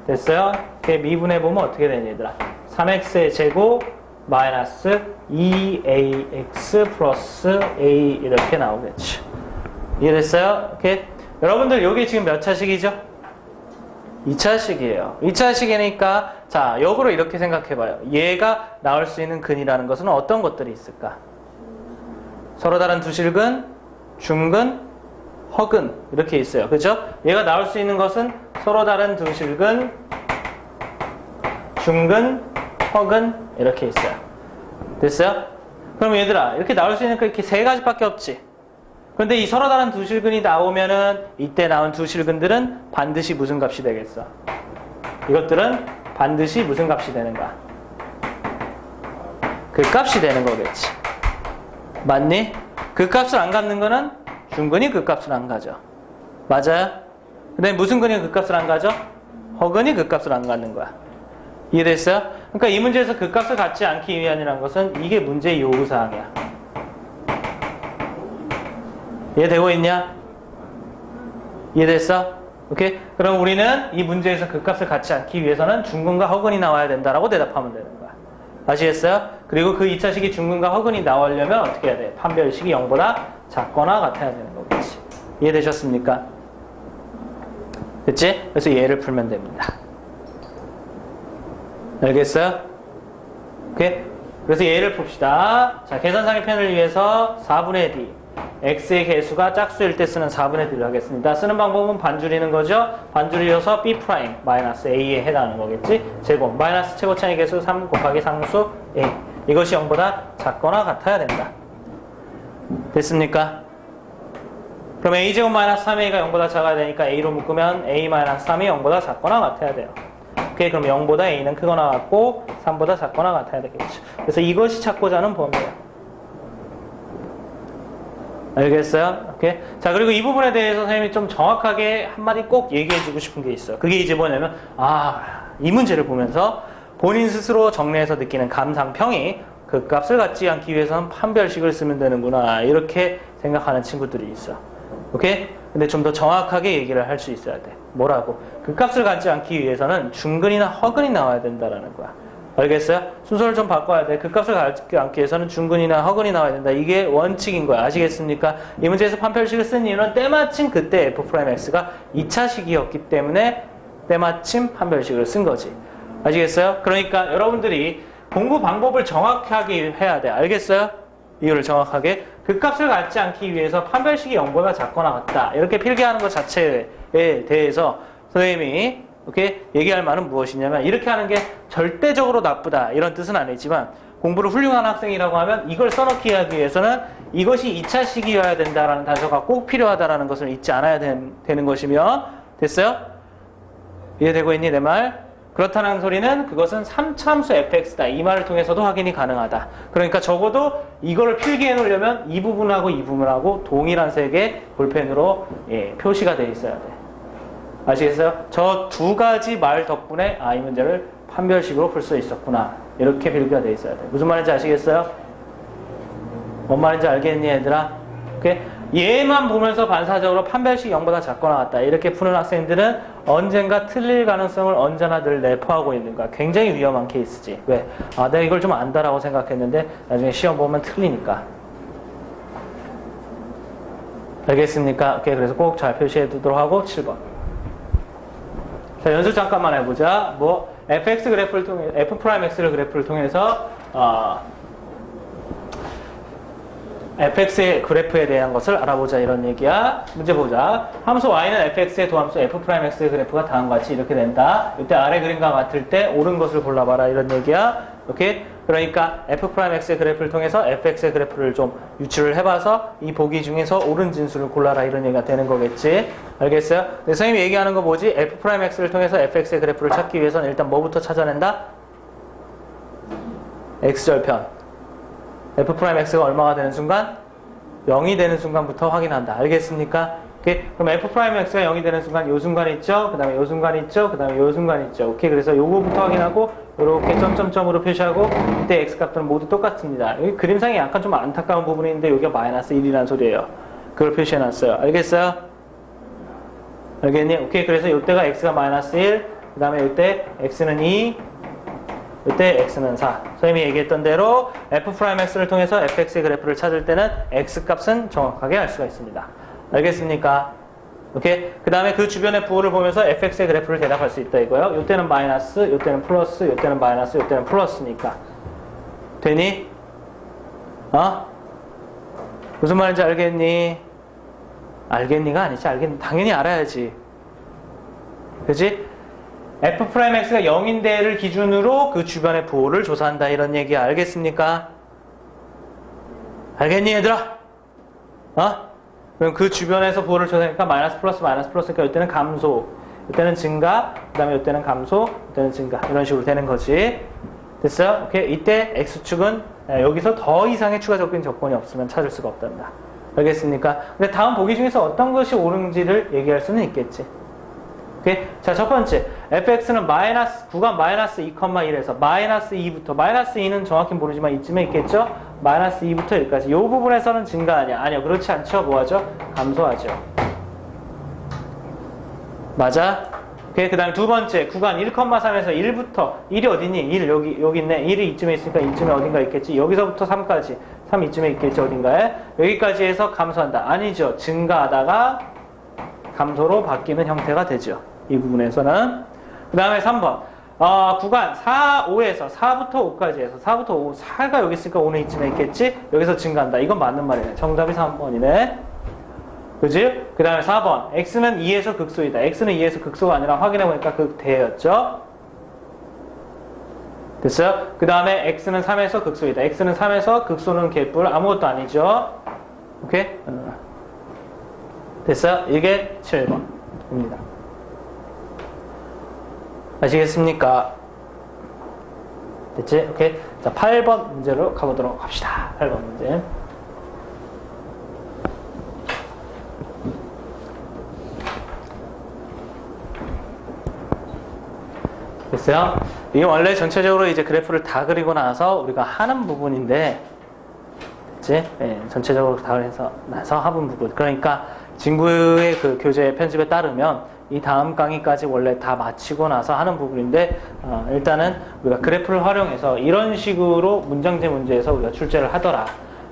됐어요? 이렇게 미분해보면 어떻게 되니 얘들아? 3x의 제곱 마이너스 2ax 플러스 a 이렇게 나오겠지. 이해됐어요? 오케이? 여러분들 여기 지금 몇 차식이죠? 2차식이에요. 2차식이니까 자, 역으로 이렇게 생각해봐요. 얘가 나올 수 있는 근이라는 것은 어떤 것들이 있을까? 서로 다른 두 실근, 중근, 허근 이렇게 있어요. 그죠? 얘가 나올 수 있는 것은 서로 다른 두 실근, 중근, 허근 이렇게 있어요. 됐어요? 그럼 얘들아 이렇게 나올 수 있는 거 이렇게 세 가지밖에 없지. 그런데 이 서로 다른 두 실근이 나오면은 이때 나온 두 실근들은 반드시 무슨 값이 되겠어? 이것들은 반드시 무슨 값이 되는가? 그 값이 되는 거겠지. 맞니? 그 값을 안 갖는 거는 중근이 그 값을 안 가져. 맞아요? 근데 무슨 근이 그 값을 안 가져? 허근이 그 값을 안 갖는 거야. 이해됐어요? 그러니까 이 문제에서 그 값을 갖지 않기 위함이라는 것은 이게 문제의 요구사항이야. 이해되고 있냐? 이해됐어? 오케이? 그럼 우리는 이 문제에서 그 값을 갖지 않기 위해서는 중근과 허근이 나와야 된다라고 대답하면 되는 거야. 아시겠어요? 그리고 그 2차식이 중근과 허근이 나오려면 어떻게 해야 돼? 판별식이 0보다 작거나 같아야 되는 거겠지. 이해되셨습니까? 됐지? 그래서 얘를 풀면 됩니다. 알겠어요? 오케이? 그래서 얘를 풉시다. 자, 계산상의 편을 위해서 4분의 d. x의 개수가 짝수일 때 쓰는 4분의 d를 하겠습니다. 쓰는 방법은 반줄이는 거죠. 반줄이어서 b' 마이너스 a에 해당하는 거겠지. 제곱 마이너스 최고차의 개수 3 곱하기 상수 a. 이것이 0보다 작거나 같아야 된다. 됐습니까? 그럼 a제곱 마이너스 3a가 0보다 작아야 되니까 a로 묶으면 a 마이너스 3이 0보다 작거나 같아야 돼요. 오케이, 그럼 0보다 a는 크거나 같고 3보다 작거나 같아야 되겠죠. 그래서 이것이 찾고자 하는 범위예요. 알겠어요? 오케이. 자, 그리고 이 부분에 대해서 선생님이 좀 정확하게 한마디 꼭 얘기해주고 싶은 게 있어요. 그게 이제 뭐냐면, 이 문제를 보면서 본인 스스로 정리해서 느끼는 감상평이 그 값을 갖지 않기 위해서는 판별식을 쓰면 되는구나. 이렇게 생각하는 친구들이 있어. 오케이? 근데 좀 더 정확하게 얘기를 할 수 있어야 돼. 뭐라고? 그 값을 갖지 않기 위해서는 중근이나 허근이 나와야 된다라는 거야. 알겠어요? 순서를 좀 바꿔야 돼. 그 값을 갖지 않기 위해서는 중근이나 허근이 나와야 된다. 이게 원칙인 거야. 아시겠습니까? 이 문제에서 판별식을 쓴 이유는 때마침 그때 f'x가 2차식이었기 때문에 때마침 판별식을 쓴 거지. 아시겠어요? 그러니까 여러분들이 공부 방법을 정확하게 해야 돼. 알겠어요? 이유를 정확하게. 그 값을 갖지 않기 위해서 판별식이 0보다 작거나 같다. 이렇게 필기하는 것 자체에 대해서 선생님이 오케이? 얘기할 말은 무엇이냐면 이렇게 하는 게 절대적으로 나쁘다 이런 뜻은 아니지만 공부를 훌륭한 학생이라고 하면 이걸 써놓기 하기 위해서는 이것이 2차식이어야 된다라는 단서가 꼭 필요하다라는 것을 잊지 않아야 되는 것이며 됐어요? 이해되고 있니 내 말? 그렇다는 소리는 그것은 3차함수 fx다. 이 말을 통해서도 확인이 가능하다. 그러니까 적어도 이거를 필기해 놓으려면 이 부분하고 이 부분하고 동일한 색의 볼펜으로 표시가 되어 있어야 돼. 아시겠어요? 저 두 가지 말 덕분에 이 문제를 판별식으로 풀 수 있었구나. 이렇게 필기가 되어 있어야 돼. 무슨 말인지 아시겠어요? 뭔 말인지 알겠니 얘들아? 오케이? 얘만 보면서 반사적으로 판별식 0보다 작거나 같다. 이렇게 푸는 학생들은 언젠가 틀릴 가능성을 언제나 늘 내포하고 있는 거야. 굉장히 위험한 케이스지. 왜? 내가 이걸 좀 안다라고 생각했는데 나중에 시험 보면 틀리니까. 알겠습니까? 오케이. 그래서 꼭 잘 표시해 두도록 하고 7번. 자, 연습 잠깐만 해보자. fx 그래프를 통해, f'x를 그래프를 통해서, fx의 그래프에 대한 것을 알아보자 이런 얘기야. 문제 보자. 함수 y는 fx의 도함수 f'x의 그래프가 다음과 같이 이렇게 된다. 이때 아래 그림과 같을 때 옳은 것을 골라봐라 이런 얘기야. 오케이? 그러니까 f'x의 그래프를 통해서 fx의 그래프를 좀 유출을 해봐서 이 보기 중에서 옳은 진수를 골라라 이런 얘기가 되는 거겠지. 알겠어요? 근데 선생님이 얘기하는 거 뭐지? f'x를 통해서 fx의 그래프를 찾기 위해서는 일단 뭐부터 찾아낸다? x절편. f'x가 얼마가 되는 순간? 0이 되는 순간부터 확인한다. 알겠습니까? 오케이? 그럼 f'x가 0이 되는 순간 요 순간 있죠? 그 다음에 요 순간 있죠? 그 다음에 요 순간 있죠? 오케이? 그래서 요거부터 확인하고 요렇게 점점점으로 표시하고 이때 x 값들은 모두 똑같습니다. 여기 그림상에 약간 좀 안타까운 부분이 있는데 여기가 마이너스 1이라는 소리예요. 그걸 표시해놨어요. 알겠어요? 알겠니? 오케이? 그래서 요때가 x가 마이너스 1, 그 다음에 요때 x는 2, 이때 x는 4. 선생님이 얘기했던 대로 f'x를 통해서 fx의 그래프를 찾을 때는 x값은 정확하게 알 수가 있습니다. 알겠습니까? 오케이? 그 다음에 그 주변의 부호를 보면서 fx의 그래프를 대답할 수 있다 이거예요. 요때는 마이너스, 요때는 플러스, 요때는 마이너스, 요때는 플러스니까. 되니? 무슨 말인지 알겠니? 알겠니가 아니지. 당연히 알아야지. 그치? F'X가 0인데를 기준으로 그 주변의 부호를 조사한다 이런 얘기 알겠습니까? 알겠니 얘들아? 그럼 그 주변에서 부호를 조사하니까 마이너스 플러스니까 이때는 감소, 이때는 증가, 그 다음에 이때는 감소, 이때는 증가 이런 식으로 되는 거지. 됐어요? 오케이. 이때 X축은 여기서 더 이상의 추가적인 조건이 없으면 찾을 수가 없단다. 알겠습니까? 근데 다음 보기 중에서 어떤 것이 옳은지를 얘기할 수는 있겠지. 오케이? 자, 첫 번째. fx는 구간 마이너스 2,1에서 마이너스 2부터, 마이너스 2는 정확히 모르지만 이쯤에 있겠죠? 마이너스 2부터 1까지. 이 부분에서는 증가하냐? 아니요. 그렇지 않죠? 뭐하죠? 감소하죠. 맞아? 오케이. 그 다음에 두 번째. 구간 1,3에서 1부터, 1이 어디니? 1, 여기 있네. 1이 이쯤에 있으니까 이쯤에 어딘가 있겠지? 여기서부터 3까지. 3 이쯤에 있겠지? 어딘가에? 여기까지 해서 감소한다. 아니죠. 증가하다가 감소로 바뀌는 형태가 되죠. 이 부분에서는. 그 다음에 3번. 구간 4, 5에서 4부터 5까지 해서 4부터 5, 4가 여기 있으니까 5는 이쯤에 있겠지? 여기서 증가한다. 이건 맞는 말이네. 정답이 3번이네. 그지? 그 다음에 4번. x는 2에서 극소이다. x는 2에서 극소가 아니라 확인해보니까 극대였죠? 됐어요? 그 다음에 x는 3에서 극소이다. x는 3에서 극소는 개뿔 아무것도 아니죠? 오케이? 됐어요? 이게 7번입니다. 아시겠습니까? 됐지? 오케이. 자, 8번 문제로 가보도록 합시다. 8번 문제. 됐어요? 이게 원래 전체적으로 이제 그래프를 다 그리고 나서 우리가 하는 부분인데, 됐지? 네, 전체적으로 다 그래서 나서 하는 부분. 그러니까 진구의 그 교재 편집에 따르면 이 다음 강의까지 원래 다 마치고 나서 하는 부분인데, 일단은 우리가 그래프를 활용해서 이런 식으로 문장제 문제에서 우리가 출제를 하더라.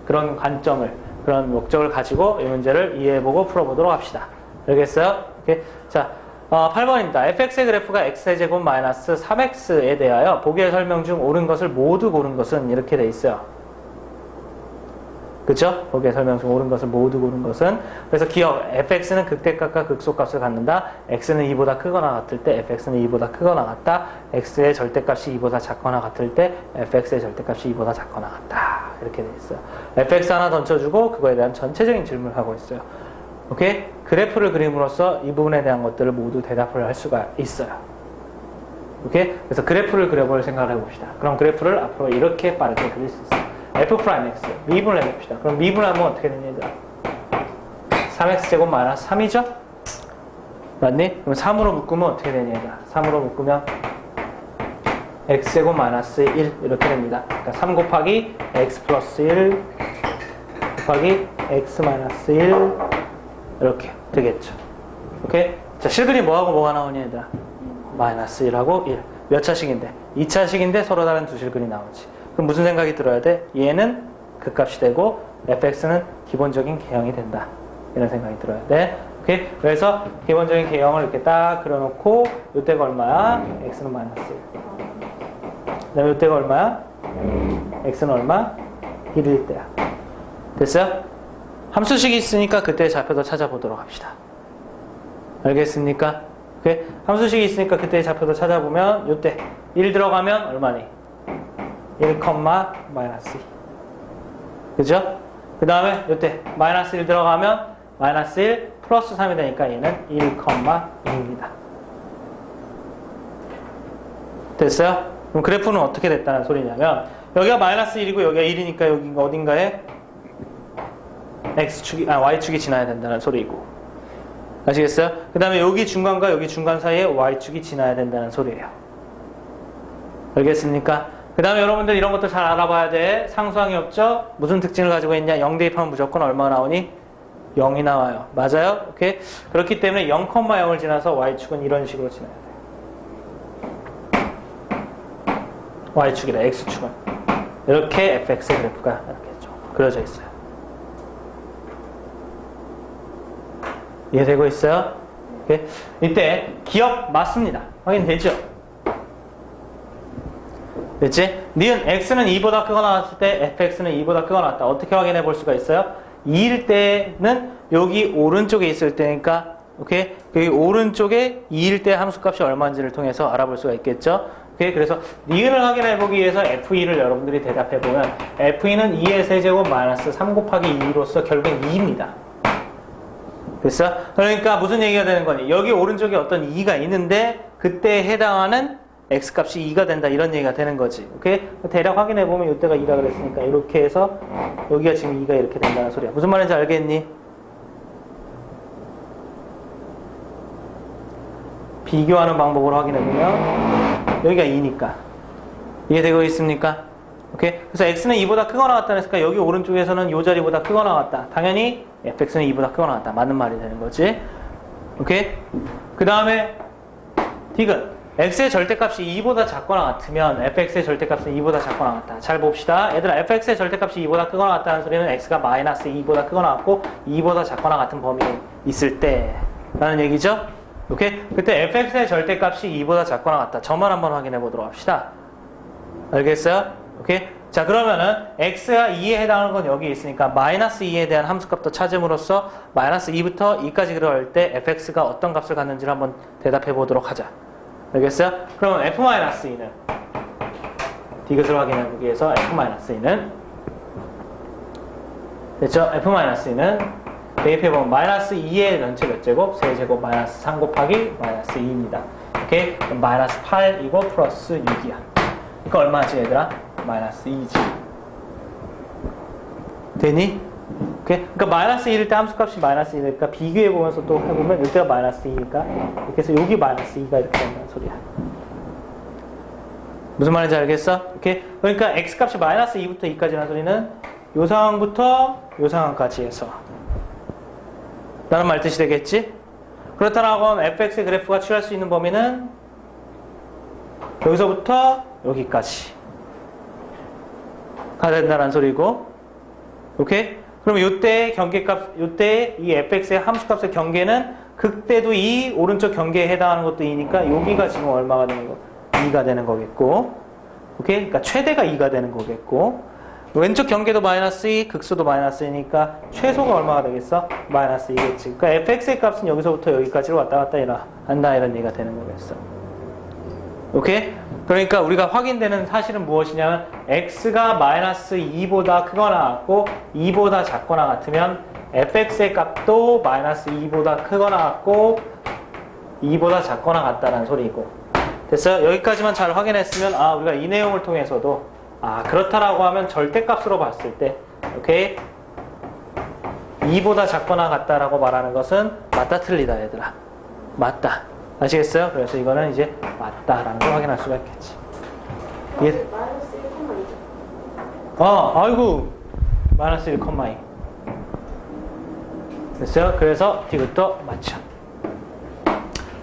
그런 관점을, 그런 목적을 가지고 이 문제를 이해해보고 풀어보도록 합시다. 알겠어요? 오케이. 자, 8번입니다. fx의 그래프가 x제곱 마이너스 3x에 대하여 보기의 설명 중 옳은 것을 모두 고른 것은 이렇게 돼 있어요. 그죠? 보기의 설명 중 옳은 것을 모두 고른 것은. 그래서 기억, fx는 극대값과 극소값을 갖는다. x는 2보다 크거나 같을 때 fx는 2보다 크거나 같다. x의 절대값이 2보다 작거나 같을 때 fx의 절대값이 2보다 작거나 같다. 이렇게 돼 있어요. fx 하나 던져주고 그거에 대한 전체적인 질문을 하고 있어요. 오케이? 그래프를 그림으로써 이 부분에 대한 것들을 모두 대답을 할 수가 있어요. 오케이? 그래서 그래프를 그려볼 생각을 해봅시다. 그럼 그래프를 앞으로 이렇게 빠르게 그릴 수 있어요. F'X 미분을 해봅시다. 그럼 미분하면 어떻게 되냐 얘들아? 3x제곱 마이너스 3이죠? 맞니? 그럼 3으로 묶으면 어떻게 되냐 얘들아? 3으로 묶으면 x제곱 마이너스 1 이렇게 됩니다. 그러니까 3 곱하기 x 플러스 1 곱하기 x 마이너스 1 이렇게 되겠죠. 오케이? 자, 실근이 뭐하고 뭐가 나오냐 얘들아? 마이너스 1하고 1. 몇 차식인데? 2차식인데 서로 다른 두 실근이 나오지. 그럼 무슨 생각이 들어야 돼? 얘는 극값이 되고 fx는 기본적인 개형이 된다. 이런 생각이 들어야 돼. 오케이? 그래서 기본적인 개형을 이렇게 딱 그려놓고 이때가 얼마야? x는 마이너스 1. 그 다음에 이때가 얼마야? x는 얼마? 1일 때야. 됐어요? 함수식이 있으니까 그때의 좌표도 찾아보도록 합시다. 알겠습니까? 오케이? 함수식이 있으니까 그때의 좌표도 찾아보면 이때 1 들어가면 얼마니? 1, 마이너스 2. 그죠? 그 다음에 이때 마이너스 1 들어가면 마이너스 1 플러스 3이 되니까 얘는 1, 2입니다. 됐어요? 그럼 그래프는 어떻게 됐다는 소리냐면 여기가 마이너스 1이고 여기가 1이니까 여기가 어딘가에 y축이 지나야 된다는 소리이고. 아시겠어요? 그 다음에 여기 중간과 여기 중간 사이에 y축이 지나야 된다는 소리예요. 알겠습니까? 그 다음에 여러분들 이런 것도 잘 알아봐야 돼. 상수항이 없죠? 무슨 특징을 가지고 있냐? 0 대입하면 무조건 얼마가 나오니? 0이 나와요. 맞아요? 오케이? 그렇기 때문에 0,0을 지나서 y축은 이런 식으로 지나야 돼. y축이다. x축은. 이렇게 fx의 그래프가 이렇게 좀 그려져 있어요. 이해되고 있어요? 오케이? 이때 기억 맞습니다. 확인되죠? 됐지? 니은 x는 2보다 크거나 같을 때 fx는 2보다 크거나 같다. 어떻게 확인해 볼 수가 있어요? 2일 때는 여기 오른쪽에 있을 때니까 오케이? 그 오른쪽에 2일 때 함수값이 얼마인지를 통해서 알아볼 수가 있겠죠? 오케이? 그래서 니은을 확인해 보기 위해서 F2를 여러분들이 대답해 보면 F2는 2의 세제곱 마이너스 3 곱하기 2로서 결국엔 2입니다. 됐어? 그러니까 무슨 얘기가 되는 거니? 여기 오른쪽에 어떤 2가 있는데 그때에 해당하는 x값이 2가 된다 이런 얘기가 되는 거지. 오케이? 대략 확인해 보면 이때가 2라 그랬으니까 이렇게 해서 여기가 지금 2가 이렇게 된다는 소리야. 무슨 말인지 알겠니? 비교하는 방법으로 확인해 보면 여기가 2니까 이해되고 있습니까? 오케이? 그래서 x는 2보다 크거나 같다 했으니까 여기 오른쪽에서는 이 자리보다 크거나 같다. 당연히 fx는 2보다 크거나 같다. 맞는 말이 되는 거지. 오케이? 그 다음에 디귿. x의 절대값이 2보다 작거나 같으면 fx의 절대값은 2보다 작거나 같다. 잘 봅시다. 얘들아, fx의 절대값이 2보다 크거나 같다는 소리는 x가 마이너스 2보다 크거나 같고 2보다 작거나 같은 범위에 있을 때 라는 얘기죠. 오케이? 그때 fx의 절대값이 2보다 작거나 같다. 저만 한번 확인해 보도록 합시다. 알겠어요? 오케이? 자, 그러면은 x가 2에 해당하는 건 여기 있으니까 마이너스 2에 대한 함수값도 찾음으로써 마이너스 2부터 2까지 그럴 때 fx가 어떤 값을 갖는지를 한번 대답해 보도록 하자. 알겠어요? 그러면 f-2는 디귿을 확인해 보기 위해서 f-2는 됐죠? f-2는 대입해보면 마이너스 2의 전체 몇 제곱? 세제곱 마이너스 3 곱하기 마이너스 2입니다. 오케이? 그럼 마이너스 8이고 플러스 6이야. 이거 얼마지 얘들아? 마이너스 2지. 되니? 오케이? 그러니까 마이너스 1일 때 함수값이 마이너스 1이니까 비교해보면서 또 해보면 이때가 마이너스 2니까 이렇게 해서 여기 마이너스 2가 이렇게 된다는 소리야. 무슨 말인지 알겠어? 오케이? 그러니까 x값이 마이너스 2부터 2까지라는 소리는 요 상황부터 요 상황까지 해서 라는 말 뜻이 되겠지? 그렇다라고 하면 fx의 그래프가 취할 수 있는 범위는 여기서부터 여기까지 가 된다는 소리고, 오케이? 그럼 요때의 경계값, 요때 이 fx의 함수값의 경계는 극대도 이 오른쪽 경계에 해당하는 것도 2니까 여기가 지금 얼마가 되는 거? 2가 되는 거겠고, 오케이? 그러니까 최대가 2가 되는 거겠고, 왼쪽 경계도 마이너스 2, 극소도 마이너스 2니까 최소가 얼마가 되겠어? 마이너스 2겠지. 그러니까 fx의 값은 여기서부터 여기까지로 왔다 갔다 한다 이런 얘기가 되는 거겠어. 오케이? 그러니까 우리가 확인되는 사실은 무엇이냐면 x가 마이너스 2보다 크거나 같고 2보다 작거나 같으면 fx의 값도 마이너스 2보다 크거나 같고 2보다 작거나 같다는 소리고, 됐어요? 여기까지만 잘 확인했으면 우리가 이 내용을 통해서도 그렇다라고 하면 절대값으로 봤을 때 오케이? 2보다 작거나 같다라고 말하는 것은 맞다 틀리다 얘들아. 맞다. 아시겠어요? 그래서 이거는 이제 맞다라는 걸 확인할 수가 있겠지. 마이너스 1,2. 아이고. 마이너스 1,2. 됐어요? 그래서 디귿도 맞죠.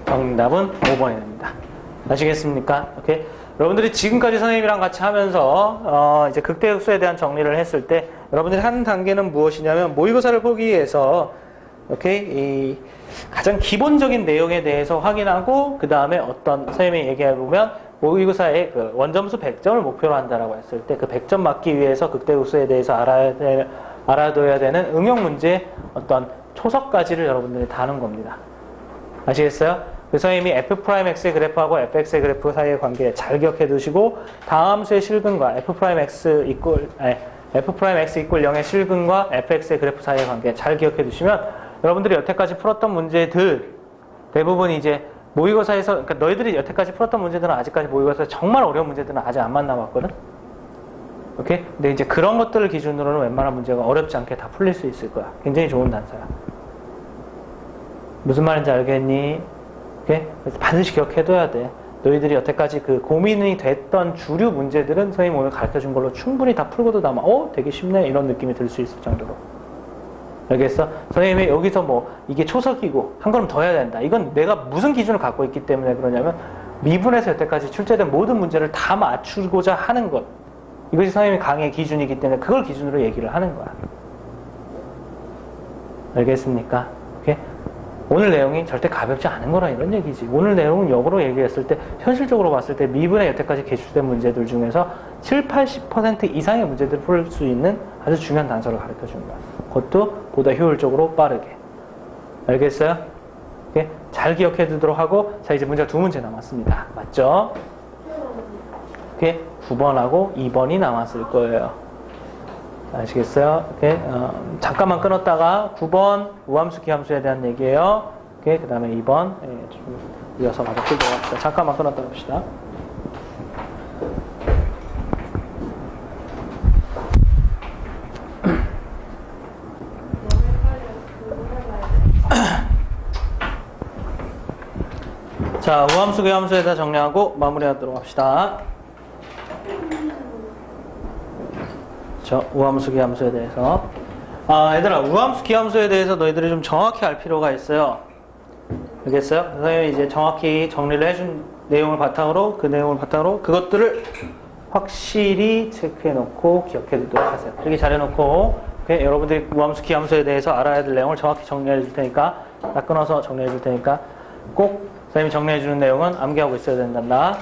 정답은 5번이 됩니다. 아시겠습니까? 오케이. 여러분들이 지금까지 선생님이랑 같이 하면서 이제 극대극소에 대한 정리를 했을 때 여러분들이 한 단계는 무엇이냐면 모의고사를 보기 위해서 오케이? 이 가장 기본적인 내용에 대해서 확인하고 그 다음에 어떤 선생님이 얘기해보면 모의고사에 그 원점수 100점을 목표로 한다라고 했을 때 그 100점 맞기 위해서 극대극소에 대해서 알아둬야 되는 응용 문제 어떤 초석까지를 여러분들이 다는 겁니다. 아시겠어요? 그 선생님이 f'x의 그래프하고 fx의 그래프 사이의 관계 잘 기억해 두시고 다음 수의 실근과 f'x 이꼴 0의 실근과 fx의 그래프 사이의 관계 잘 기억해 두시면 여러분들이 여태까지 풀었던 문제들 대부분 이제 모의고사에서, 그러니까 너희들이 여태까지 풀었던 문제들은 아직까지 모의고사에서 정말 어려운 문제들은 아직 안 만나봤거든? 오케이? 근데 이제 그런 것들을 기준으로는 웬만한 문제가 어렵지 않게 다 풀릴 수 있을 거야. 굉장히 좋은 단서야. 무슨 말인지 알겠니? 오케이? 그래서 반드시 기억해둬야 돼. 너희들이 여태까지 그 고민이 됐던 주류 문제들은 선생님 오늘 가르쳐준 걸로 충분히 다 풀고도 남아. 되게 쉽네? 이런 느낌이 들 수 있을 정도로. 알겠어? 선생님이 여기서 뭐 이게 초석이고 한 걸음 더 해야 된다. 이건 내가 무슨 기준을 갖고 있기 때문에 그러냐면 미분에서 여태까지 출제된 모든 문제를 다 맞추고자 하는 것. 이것이 선생님의 강의 기준이기 때문에 그걸 기준으로 얘기를 하는 거야. 알겠습니까? 오케이? 오늘 내용이 절대 가볍지 않은 거라 이런 얘기지. 오늘 내용은 역으로 얘기했을 때 현실적으로 봤을 때 미분에 여태까지 제출된 문제들 중에서 7, 80% 이상의 문제들을 풀 수 있는 아주 중요한 단서를 가르쳐 주는 거야. 그것도 보다 효율적으로 빠르게. 알겠어요? 잘 기억해 두도록 하고, 자, 이제 문제가 두 문제 남았습니다. 맞죠? 오케이. 9번하고 2번이 남았을 거예요. 아시겠어요? 오케이. 잠깐만 끊었다가 9번 우함수 기함수에 대한 얘기예요. 오케이. 그 다음에 2번 좀 이어서 가서 풀도록 합시다. 잠깐만 끊었다 봅시다. 자, 우함수 기함수에 대해 정리하고 마무리하도록 합시다. 저 우함수 기함수에 대해서 얘들아, 우함수 기함수에 대해서 너희들이 좀 정확히 알 필요가 있어요. 알겠어요? 선생님이 이제 정확히 정리를 해준 내용을 바탕으로, 그 내용을 바탕으로 그것들을 확실히 체크해 놓고 기억해 두도록 하세요. 이렇게 잘 해놓고, 오케이? 여러분들이 우함수 기함수에 대해서 알아야 될 내용을 정확히 정리해 줄 테니까, 딱 끊어서 정리해 줄 테니까 꼭 선생님이 정리해 주는 내용은 암기하고 있어야 된단다.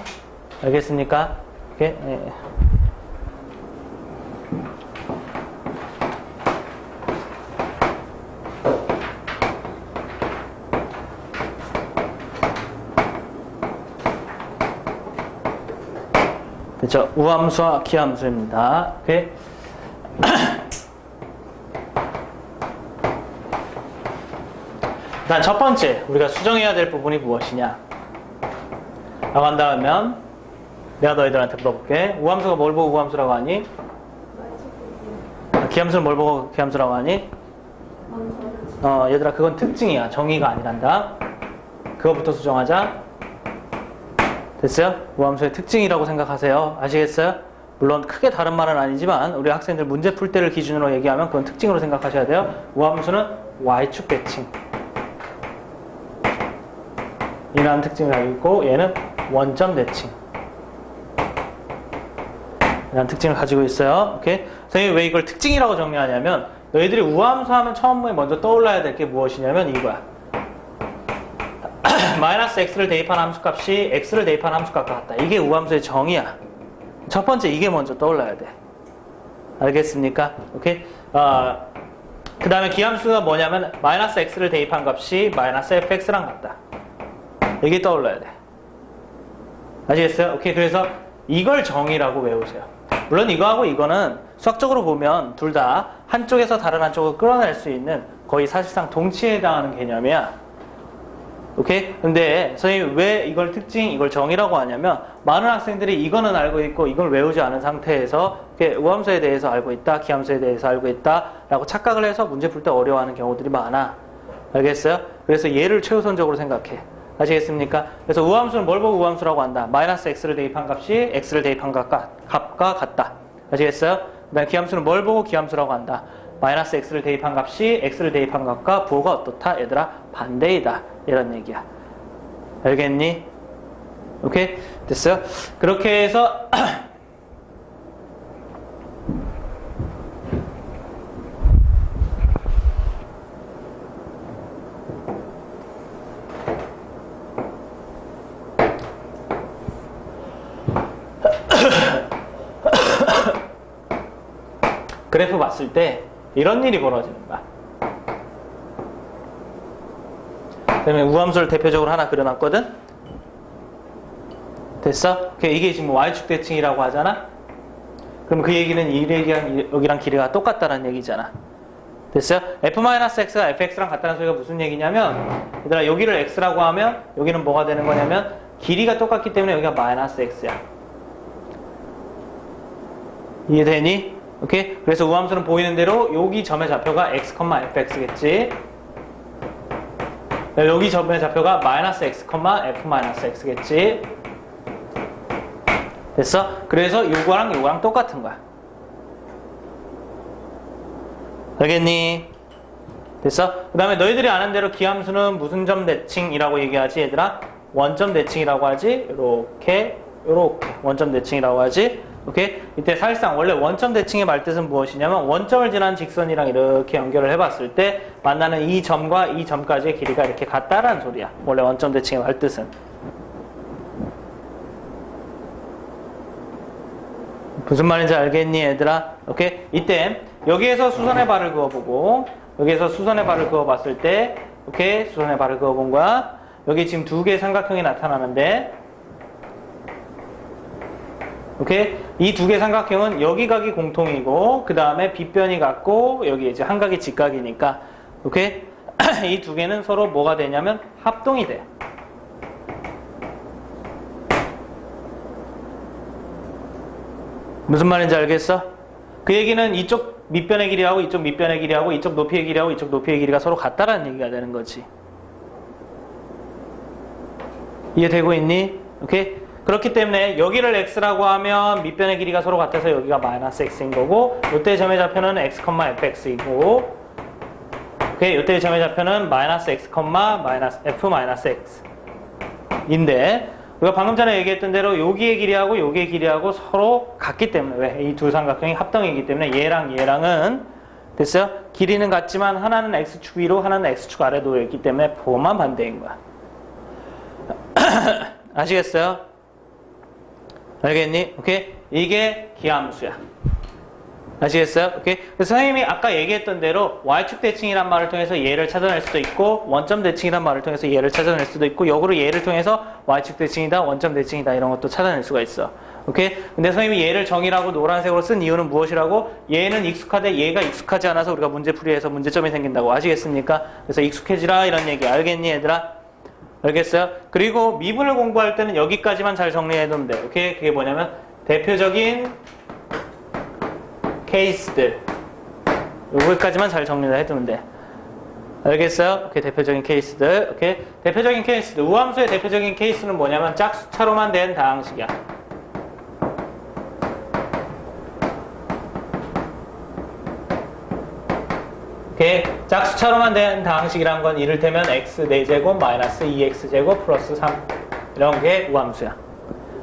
알겠습니까? 오케이? 네. 됐죠? 우함수와 기함수입니다. 오케이? 일단 첫 번째 우리가 수정해야 될 부분이 무엇이냐 라고 한다면 내가 너희들한테 물어볼게. 우함수가 뭘 보고 우함수라고 하니? 기함수는 뭘 보고 기함수라고 하니? 얘들아, 그건 특징이야. 정의가 아니란다. 그거부터 수정하자. 됐어요? 우함수의 특징이라고 생각하세요. 아시겠어요? 물론 크게 다른 말은 아니지만 우리 학생들 문제 풀 때를 기준으로 얘기하면 그건 특징으로 생각하셔야 돼요. 우함수는 Y축 대칭 이라는 특징을 가지고 있고, 얘는 원점 대칭 이라는 특징을 가지고 있어요. 오케이? 선생님이 왜 이걸 특징이라고 정리하냐면, 너희들이 우함수 하면 처음에 먼저 떠올라야 될 게 무엇이냐면 이거야. 마이너스 x를 대입한 함수값이 x를 대입한 함수값과 같다. 이게 우함수의 정의야. 첫 번째 이게 먼저 떠올라야 돼. 알겠습니까? 오케이? 그 다음에 기함수가 뭐냐면 마이너스 x를 대입한 값이 마이너스 fx랑 같다. 이게 떠올라야 돼. 아시겠어요? 오케이. 그래서 이걸 정의라고 외우세요. 물론 이거하고 이거는 수학적으로 보면 둘 다 한쪽에서 다른 한쪽을 끌어낼 수 있는 거의 사실상 동치에 해당하는 개념이야. 오케이? 근데 선생님이 왜 이걸 특징, 이걸 정의라고 하냐면, 많은 학생들이 이거는 알고 있고 이걸 외우지 않은 상태에서 우함수에 대해서 알고 있다, 기함수에 대해서 알고 있다 라고 착각을 해서 문제 풀 때 어려워하는 경우들이 많아. 알겠어요? 그래서 얘를 최우선적으로 생각해. 아시겠습니까? 그래서 우함수는 뭘 보고 우함수라고 한다? 마이너스 x를 대입한 값이 x를 대입한 값과 같다. 아시겠어요? 그 다음에 기함수는 뭘 보고 기함수라고 한다? 마이너스 x를 대입한 값이 x를 대입한 값과 부호가 어떻다? 얘들아, 반대이다. 이런 얘기야. 알겠니? 오케이? 됐어요? 그렇게 해서 그래프 봤을 때 이런 일이 벌어지는 거야. 그다음에 우함수를 대표적으로 하나 그려놨거든? 됐어? 이게 지금 Y축 대칭이라고 하잖아? 그럼 그 얘기는 여기랑 길이가 똑같다는 얘기잖아. 됐어요? F-X가 fx랑 같다는 소리가 무슨 얘기냐면, 얘들아, 여기를 x라고 하면 여기는 뭐가 되는 거냐면 길이가 똑같기 때문에 여기가 마이너스 x야. 이해되니? 오케이? 그래서 우함수는 보이는 대로 여기 점의 좌표가 x, fx겠지. 여기 점의 좌표가 마이너스 x, f-x겠지. 됐어? 그래서 요거랑 똑같은 거야. 알겠니? 됐어? 그 다음에 너희들이 아는 대로 기함수는 무슨 점 대칭이라고 얘기하지, 얘들아? 원점 대칭이라고 하지. 요렇게 원점 대칭이라고 하지. 오케이? 이때 사실상 원래 원점 대칭의 말뜻은 무엇이냐면, 원점을 지난 직선이랑 이렇게 연결을 해봤을 때 만나는 이 점과 이 점까지의 길이가 이렇게 같다라는 소리야. 원래 원점 대칭의 말뜻은. 무슨 말인지 알겠니, 얘들아? 오케이? 이때 여기에서 수선의 발을 그어보고 여기에서 수선의 발을 그어봤을 때, 오케이? 수선의 발을 그어본 거야. 여기 지금 두 개의 삼각형이 나타나는데, 오케이? 이 두 개의 삼각형은 여기 각이 공통이고, 그 다음에 빗변이 같고, 여기 이제 한 각이 직각이니까, 오케이? 이 두 개는 서로 뭐가 되냐면 합동이 돼. 무슨 말인지 알겠어? 그 얘기는 이쪽 밑변의 길이하고 이쪽 밑변의 길이하고 이쪽 높이의 길이하고 이쪽 높이의 길이가 서로 같다라는 얘기가 되는 거지. 이해되고 있니? 오케이? 그렇기 때문에 여기를 x라고 하면 밑변의 길이가 서로 같아서 여기가 마이너스 x인 거고, 요때 점의 좌표는 x, fx이고, 오케이? 요때 점의 좌표는 마이너스 x, f 마이너스 x인데, 우리가 방금 전에 얘기했던 대로 여기의 길이하고 여기의 길이하고 서로 같기 때문에, 왜? 이 두 삼각형이 합동이기 때문에 얘랑 얘랑은, 됐어요? 길이는 같지만 하나는 x축 위로 하나는 x축 아래로 있기 때문에 부호만 반대인 거야. 아시겠어요? 알겠니? 오케이? 이게 기함수야. 아시겠어요? 오케이? 그래서 선생님이 아까 얘기했던 대로 y축 대칭이란 말을 통해서 얘를 찾아낼 수도 있고, 원점 대칭이란 말을 통해서 얘를 찾아낼 수도 있고, 역으로 얘를 통해서 y축 대칭이다, 원점 대칭이다 이런 것도 찾아낼 수가 있어. 오케이? 근데 선생님이 얘를 정의라고 노란색으로 쓴 이유는 무엇이라고? 얘는 익숙하되 얘가 익숙하지 않아서 우리가 문제풀이에서 문제점이 생긴다고. 아시겠습니까? 그래서 익숙해지라 이런 얘기. 알겠니 얘들아? 알겠어요? 그리고 미분을 공부할 때는 여기까지만 잘 정리해두면 돼. 오케이? 그게 뭐냐면 대표적인 케이스들, 여기까지만 잘 정리를 해두면 돼. 알겠어요? 오케이, 대표적인 케이스들. 오케이, 대표적인 케이스들. 우함수의 대표적인 케이스는 뭐냐면 짝수차로만 된 다항식이야. 오케이, 짝수차로만 된 다항식이란 건 이를테면 x 4제곱 마이너스 2x제곱 플러스 3 이런 게 우함수야.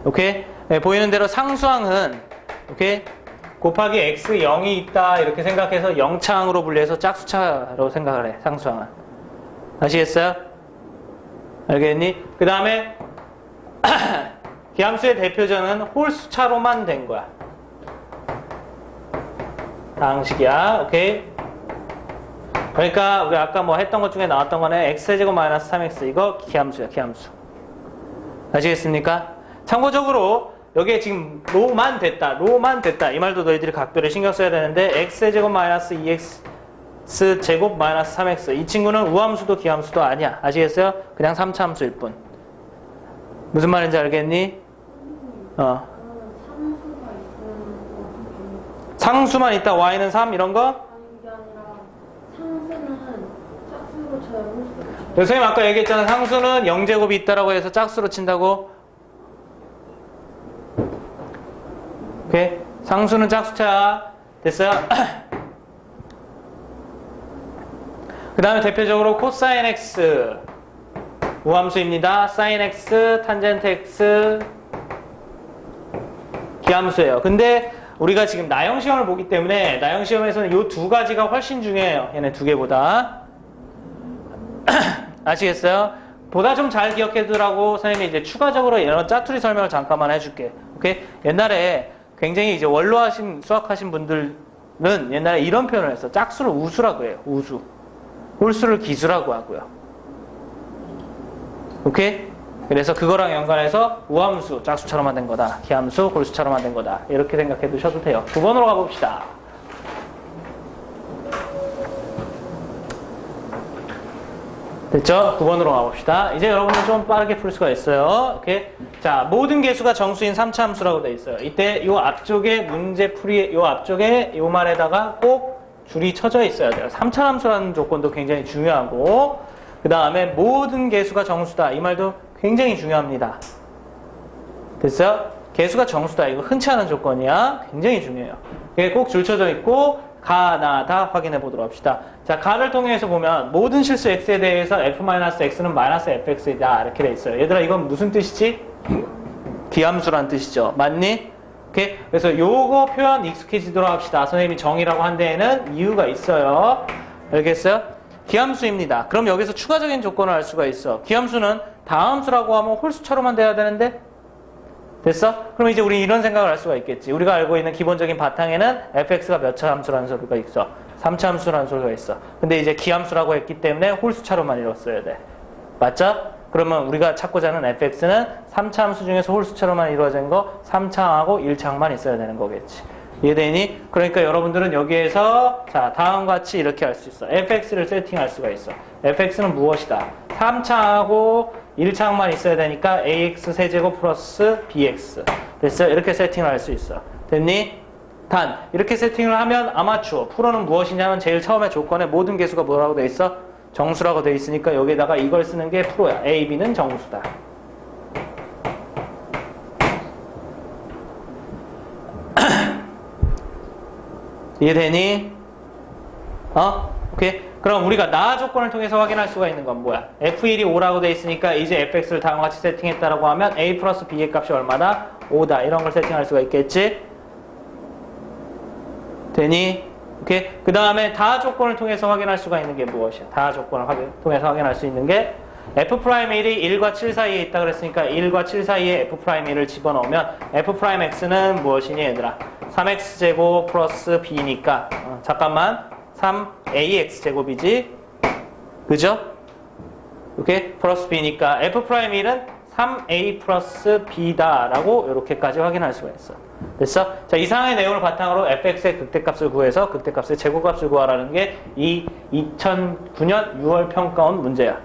오케이, 네, 보이는 대로 상수항은 오케이 곱하기 x 0이 있다 이렇게 생각해서 0차항으로 분리해서 짝수차로 생각을 해. 상수항은. 아시겠어요? 알겠니? 그 다음에 기함수의 대표적은 홀수차로만 된 거야. 다항식이야. 오케이? 그러니까 우리 아까 뭐 했던 것 중에 나왔던 거는 x제곱 마이너스 3x 이거 기함수야. 기함수. 아시겠습니까? 참고적으로 여기에 지금 로만 됐다. 로만 됐다. 이 말도 너희들이 각별히 신경 써야 되는데 x제곱 마이너스 2x 제곱 마이너스 3x 이 친구는 우함수도 기함수도 아니야. 아시겠어요? 그냥 3차함수일 뿐. 무슨 말인지 알겠니? 상수만 있다. y는 3 이런 거? 아니 그게 아니라 상수는 짝수로 쳐야 홀수로 쳐요. 선생님 아까 얘기했잖아. 상수는 0제곱이 있다라고 해서 짝수로 친다고. 오케이? 상수는 짝수차. 됐어요? 그 다음에 대표적으로 코사인 x 우함수입니다. 사인 x, 탄젠트 x 기함수예요. 근데 우리가 지금 나형시험을 보기 때문에 나형시험에서는 이 두 가지가 훨씬 중요해요. 얘네 두 개보다. 아시겠어요? 보다 좀 잘 기억해두라고 선생님이 이제 추가적으로 이런 짜투리 설명을 잠깐만 해줄게. 오케이? 옛날에 굉장히 이제 원로 하신, 수학하신 분들은 옛날에 이런 표현을 했어. 짝수를 우수라고 해요. 우수. 홀수를 기수라고 하고요. 오케이? 그래서 그거랑 연관해서 우함수, 짝수처럼 된 거다. 기함수, 홀수처럼 된 거다. 이렇게 생각해 두셔도 돼요. 9번으로 가봅시다. 됐죠? 9번으로 가봅시다. 이제 여러분들 좀 빠르게 풀 수가 있어요. 오케이? 자, 모든 개수가 정수인 3차 함수라고 되어 있어요. 이때 요 앞쪽에 문제풀이, 요 앞쪽에 요 말에다가 꼭 줄이 쳐져 있어야 돼요. 3차 함수라는 조건도 굉장히 중요하고, 그 다음에 모든 개수가 정수다. 이 말도 굉장히 중요합니다. 됐어요? 개수가 정수다. 이거 흔치 않은 조건이야. 굉장히 중요해요. 이게 꼭 줄 쳐져 있고, 가, 나, 다 확인해 보도록 합시다. 자, 가를 통해서 보면 모든 실수 x에 대해서 f-x는 마이너스 fx이다. 이렇게 돼 있어요. 얘들아, 이건 무슨 뜻이지? 기함수란 뜻이죠. 맞니? 오케이? 그래서 요거 표현 익숙해지도록 합시다. 선생님이 정의라고 한 데에는 이유가 있어요. 알겠어요? 기함수입니다. 그럼 여기서 추가적인 조건을 알 수가 있어. 기함수는 다함수라고 하면 홀수처럼만 돼야 되는데 됐어? 그럼 이제 우리 이런 생각을 할 수가 있겠지. 우리가 알고 있는 기본적인 바탕에는 fx가 몇 차 함수라는 소리가 있어. 3차 함수라는 소리가 있어. 근데 이제 기함수라고 했기 때문에 홀수차로만 읽었어야 돼. 맞죠? 그러면 우리가 찾고자 하는 fx는 3차 함수 중에서 홀수처럼만 이루어진 거 3차항하고 1차항만 있어야 되는 거겠지. 이해되니? 그러니까 여러분들은 여기에서 자 다음과 같이 이렇게 할 수 있어. fx를 세팅할 수가 있어. fx는 무엇이다? 3차항하고 1차항만 있어야 되니까 ax 세제곱 플러스 bx. 됐어? 이렇게 세팅을 할 수 있어. 됐니? 단 이렇게 세팅을 하면 아마추어 프로는 무엇이냐면 제일 처음에 조건에 모든 개수가 뭐라고 돼 있어? 정수라고 돼 있으니까 여기다가 이걸 쓰는 게 프로야. a, b는 정수다. 이해되니? 오케이. 그럼 우리가 나 조건을 통해서 확인할 수가 있는 건 뭐야? f1이 5라고 돼 있으니까 이제 fx를 다음과 같이 세팅했다라고 하면 a 플러스 b의 값이 얼마다? 5다. 이런 걸 세팅할 수가 있겠지? 되니? 오케이. 그 다음에 다 조건을 통해서 확인할 수가 있는 게 무엇이야? 다 조건을 통해서 확인할 수 있는 게 f'1이 1과 7 사이에 있다 그랬으니까 1과 7 사이에 f'1을 집어넣으면 f'x는 무엇이니 얘들아? 3x제곱 플러스 b니까 잠깐만 3ax제곱이지 그죠? 오케이? 플러스 b니까 f'1은 3a 플러스 b다 라고 이렇게까지 확인할 수가 있어. 됐어? 자, 이상의 내용을 바탕으로 fx의 극대값을 구해서 극대값의 제곱값을 구하라는 게 이 2009년 6월 평가원 문제야.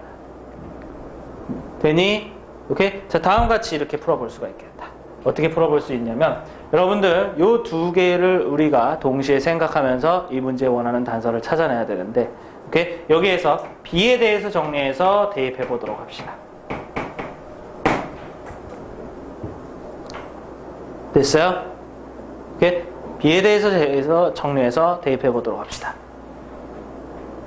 되니? 오케이? 자, 다음같이 이렇게 풀어볼 수가 있겠다. 어떻게 풀어볼 수 있냐면 여러분들 요 두 개를 우리가 동시에 생각하면서 이 문제에 원하는 단서를 찾아내야 되는데 오케이? 여기에서 b에 대해서 정리해서 대입해 보도록 합시다. 됐어요? 오케이? b에 대해서 정리해서 대입해 보도록 합시다.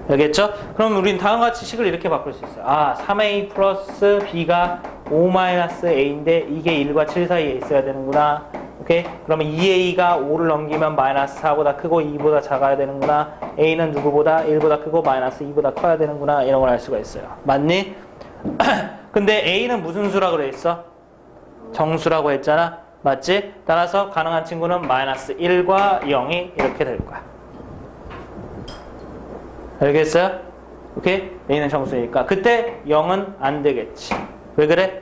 알겠죠? 그럼 우린 다음같이 식을 이렇게 바꿀 수 있어요. 3a 플러스 b가 5-a인데 이게 1과 7 사이에 있어야 되는구나. 오케이? 그러면 2a가 5를 넘기면 마이너스 4보다 크고 2보다 작아야 되는구나. a는 누구보다 1보다 크고 마이너스 2보다 커야 되는구나. 이런 걸 알 수가 있어요. 맞니? 근데 a는 무슨 수라고 그래 있어? 정수라고 했잖아. 맞지? 따라서 가능한 친구는 마이너스 1과 0이 이렇게 될 거야. 알겠어요? 오케이? a는 정수니까 그때 0은 안 되겠지. 왜 그래?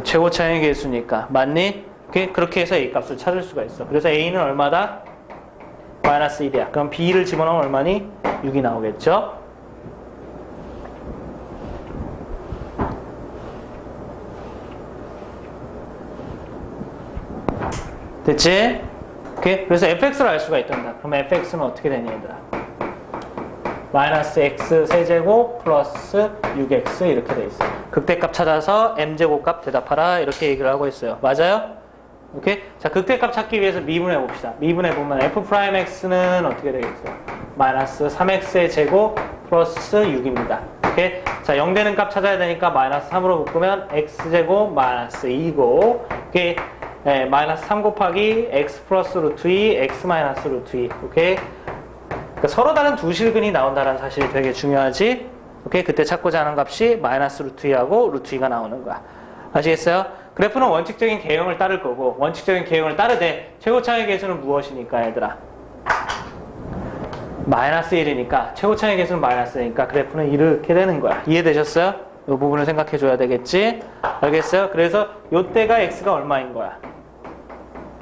최고 차이의 개수니까. 맞니? 오케이? 그렇게 해서 a 값을 찾을 수가 있어. 그래서 a는 얼마다? 마이너스 1이야. 그럼 b를 집어넣으면 얼마니? 6이 나오겠죠? 됐지? 오케이? 그래서 fx를 알 수가 있단다. 그럼 fx는 어떻게 되니 얘들아? 마이너스 x 세제곱 플러스 6x 이렇게 돼 있어. 극대값 찾아서 m제곱값 대답하라 이렇게 얘기를 하고 있어요. 맞아요? 오케이? 자, 극대값 찾기 위해서 미분해 봅시다. 미분해 보면 f'x는 어떻게 되겠어요? 마이너스 3x의 제곱 플러스 6입니다. 오케이? 자, 0 되는 값 찾아야 되니까 마이너스 3으로 묶으면 x제곱 마이너스 2고 오케이? 네, 마이너스 3 곱하기 x 플러스 루트 2, x 마이너스 루트 2. 오케이? 그러니까 서로 다른 두 실근이 나온다는 사실이 되게 중요하지. 오케이? 그때 찾고자 하는 값이 마이너스 루트 2하고 루트 2가 나오는 거야. 아시겠어요? 그래프는 원칙적인 개형을 따를 거고 원칙적인 개형을 따르되 최고차의 개수는 무엇이니까 얘들아? 마이너스 1이니까 최고차의 개수는 마이너스니까 그래프는 이렇게 되는 거야. 이해되셨어요? 이 부분을 생각해 줘야 되겠지? 알겠어요? 그래서 요때가 x가 얼마인 거야?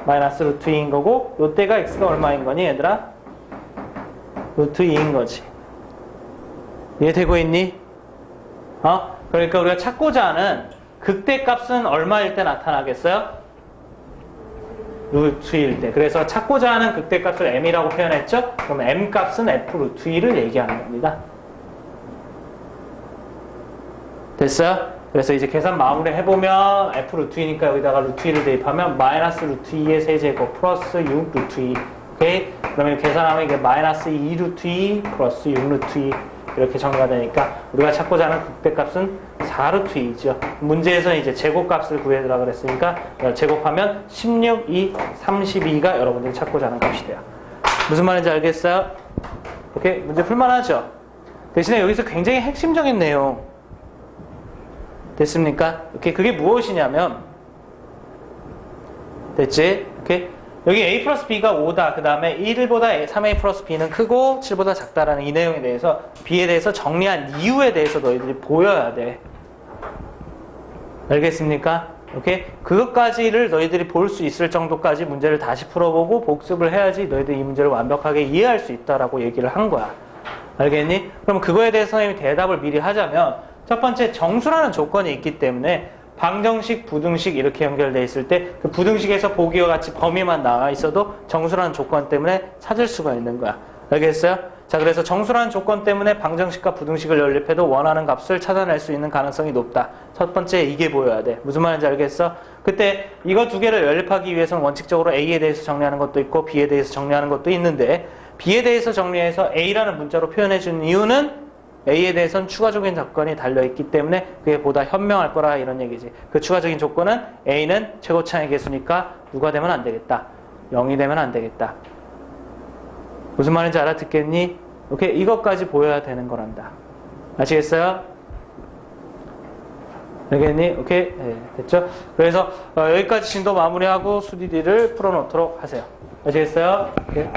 마이너스 루트 2인 거고 요때가 x가 얼마인 거니 얘들아? 루트 2인 거지. 이해되고 있니? 그러니까 우리가 찾고자 하는 극대값은 얼마일 때 나타나겠어요? 루트 2일 때. 그래서 찾고자 하는 극대값을 m이라고 표현했죠? 그럼 m값은 f 루트 2를 얘기하는 겁니다. 됐어요? 그래서 이제 계산 마무리 해보면 f 루트 2니까 여기다가 루트 2를 대입하면 마이너스 루트 2의 세제곱 플러스 6 루트 2. 오케이? 그러면 계산하면 이게 마이너스 2 루트 2 플러스 6 루트 2 이렇게 정리가 되니까 우리가 찾고자 하는 극대값은 4 루트 2죠. 문제에서는 이제 제곱값을 구해달라 그랬으니까 제곱하면 16, 2, 32가 여러분들이 찾고자 하는 값이 돼요. 무슨 말인지 알겠어요? 오케이? 문제 풀만하죠? 대신에 여기서 굉장히 핵심적인 내용 됐습니까? 오케이? 그게 무엇이냐면 됐지? 오케이? 여기 a 플러스 b가 5다. 그 다음에 1보다 3a 플러스 b는 크고 7보다 작다라는 이 내용에 대해서 b에 대해서 정리한 이유에 대해서 너희들이 보여야 돼. 알겠습니까? 오케이? 그것까지를 너희들이 볼 수 있을 정도까지 문제를 다시 풀어보고 복습을 해야지 너희들이 이 문제를 완벽하게 이해할 수 있다라고 얘기를 한 거야. 알겠니? 그럼 그거에 대해서 선생님이 대답을 미리 하자면 첫 번째 정수라는 조건이 있기 때문에 방정식, 부등식 이렇게 연결되어 있을 때 그 부등식에서 보기와 같이 범위만 나와 있어도 정수라는 조건 때문에 찾을 수가 있는 거야. 알겠어요? 자, 그래서 정수라는 조건 때문에 방정식과 부등식을 연립해도 원하는 값을 찾아낼 수 있는 가능성이 높다. 첫 번째 이게 보여야 돼. 무슨 말인지 알겠어? 그때 이거 두 개를 연립하기 위해서는 원칙적으로 A에 대해서 정리하는 것도 있고 B에 대해서 정리하는 것도 있는데 B에 대해서 정리해서 A라는 문자로 표현해 준 이유는 A에 대해서는 추가적인 조건이 달려있기 때문에 그게 보다 현명할 거라 이런 얘기지. 그 추가적인 조건은 A는 최고차의 개수니까 누가 되면 안 되겠다. 0이 되면 안 되겠다. 무슨 말인지 알아듣겠니? 오케이? 이것까지 보여야 되는 거란다. 아시겠어요? 알겠니? 오케이? 네, 됐죠? 그래서 여기까지 진도 마무리하고 수디디를 풀어놓도록 하세요. 아시겠어요? 오케이?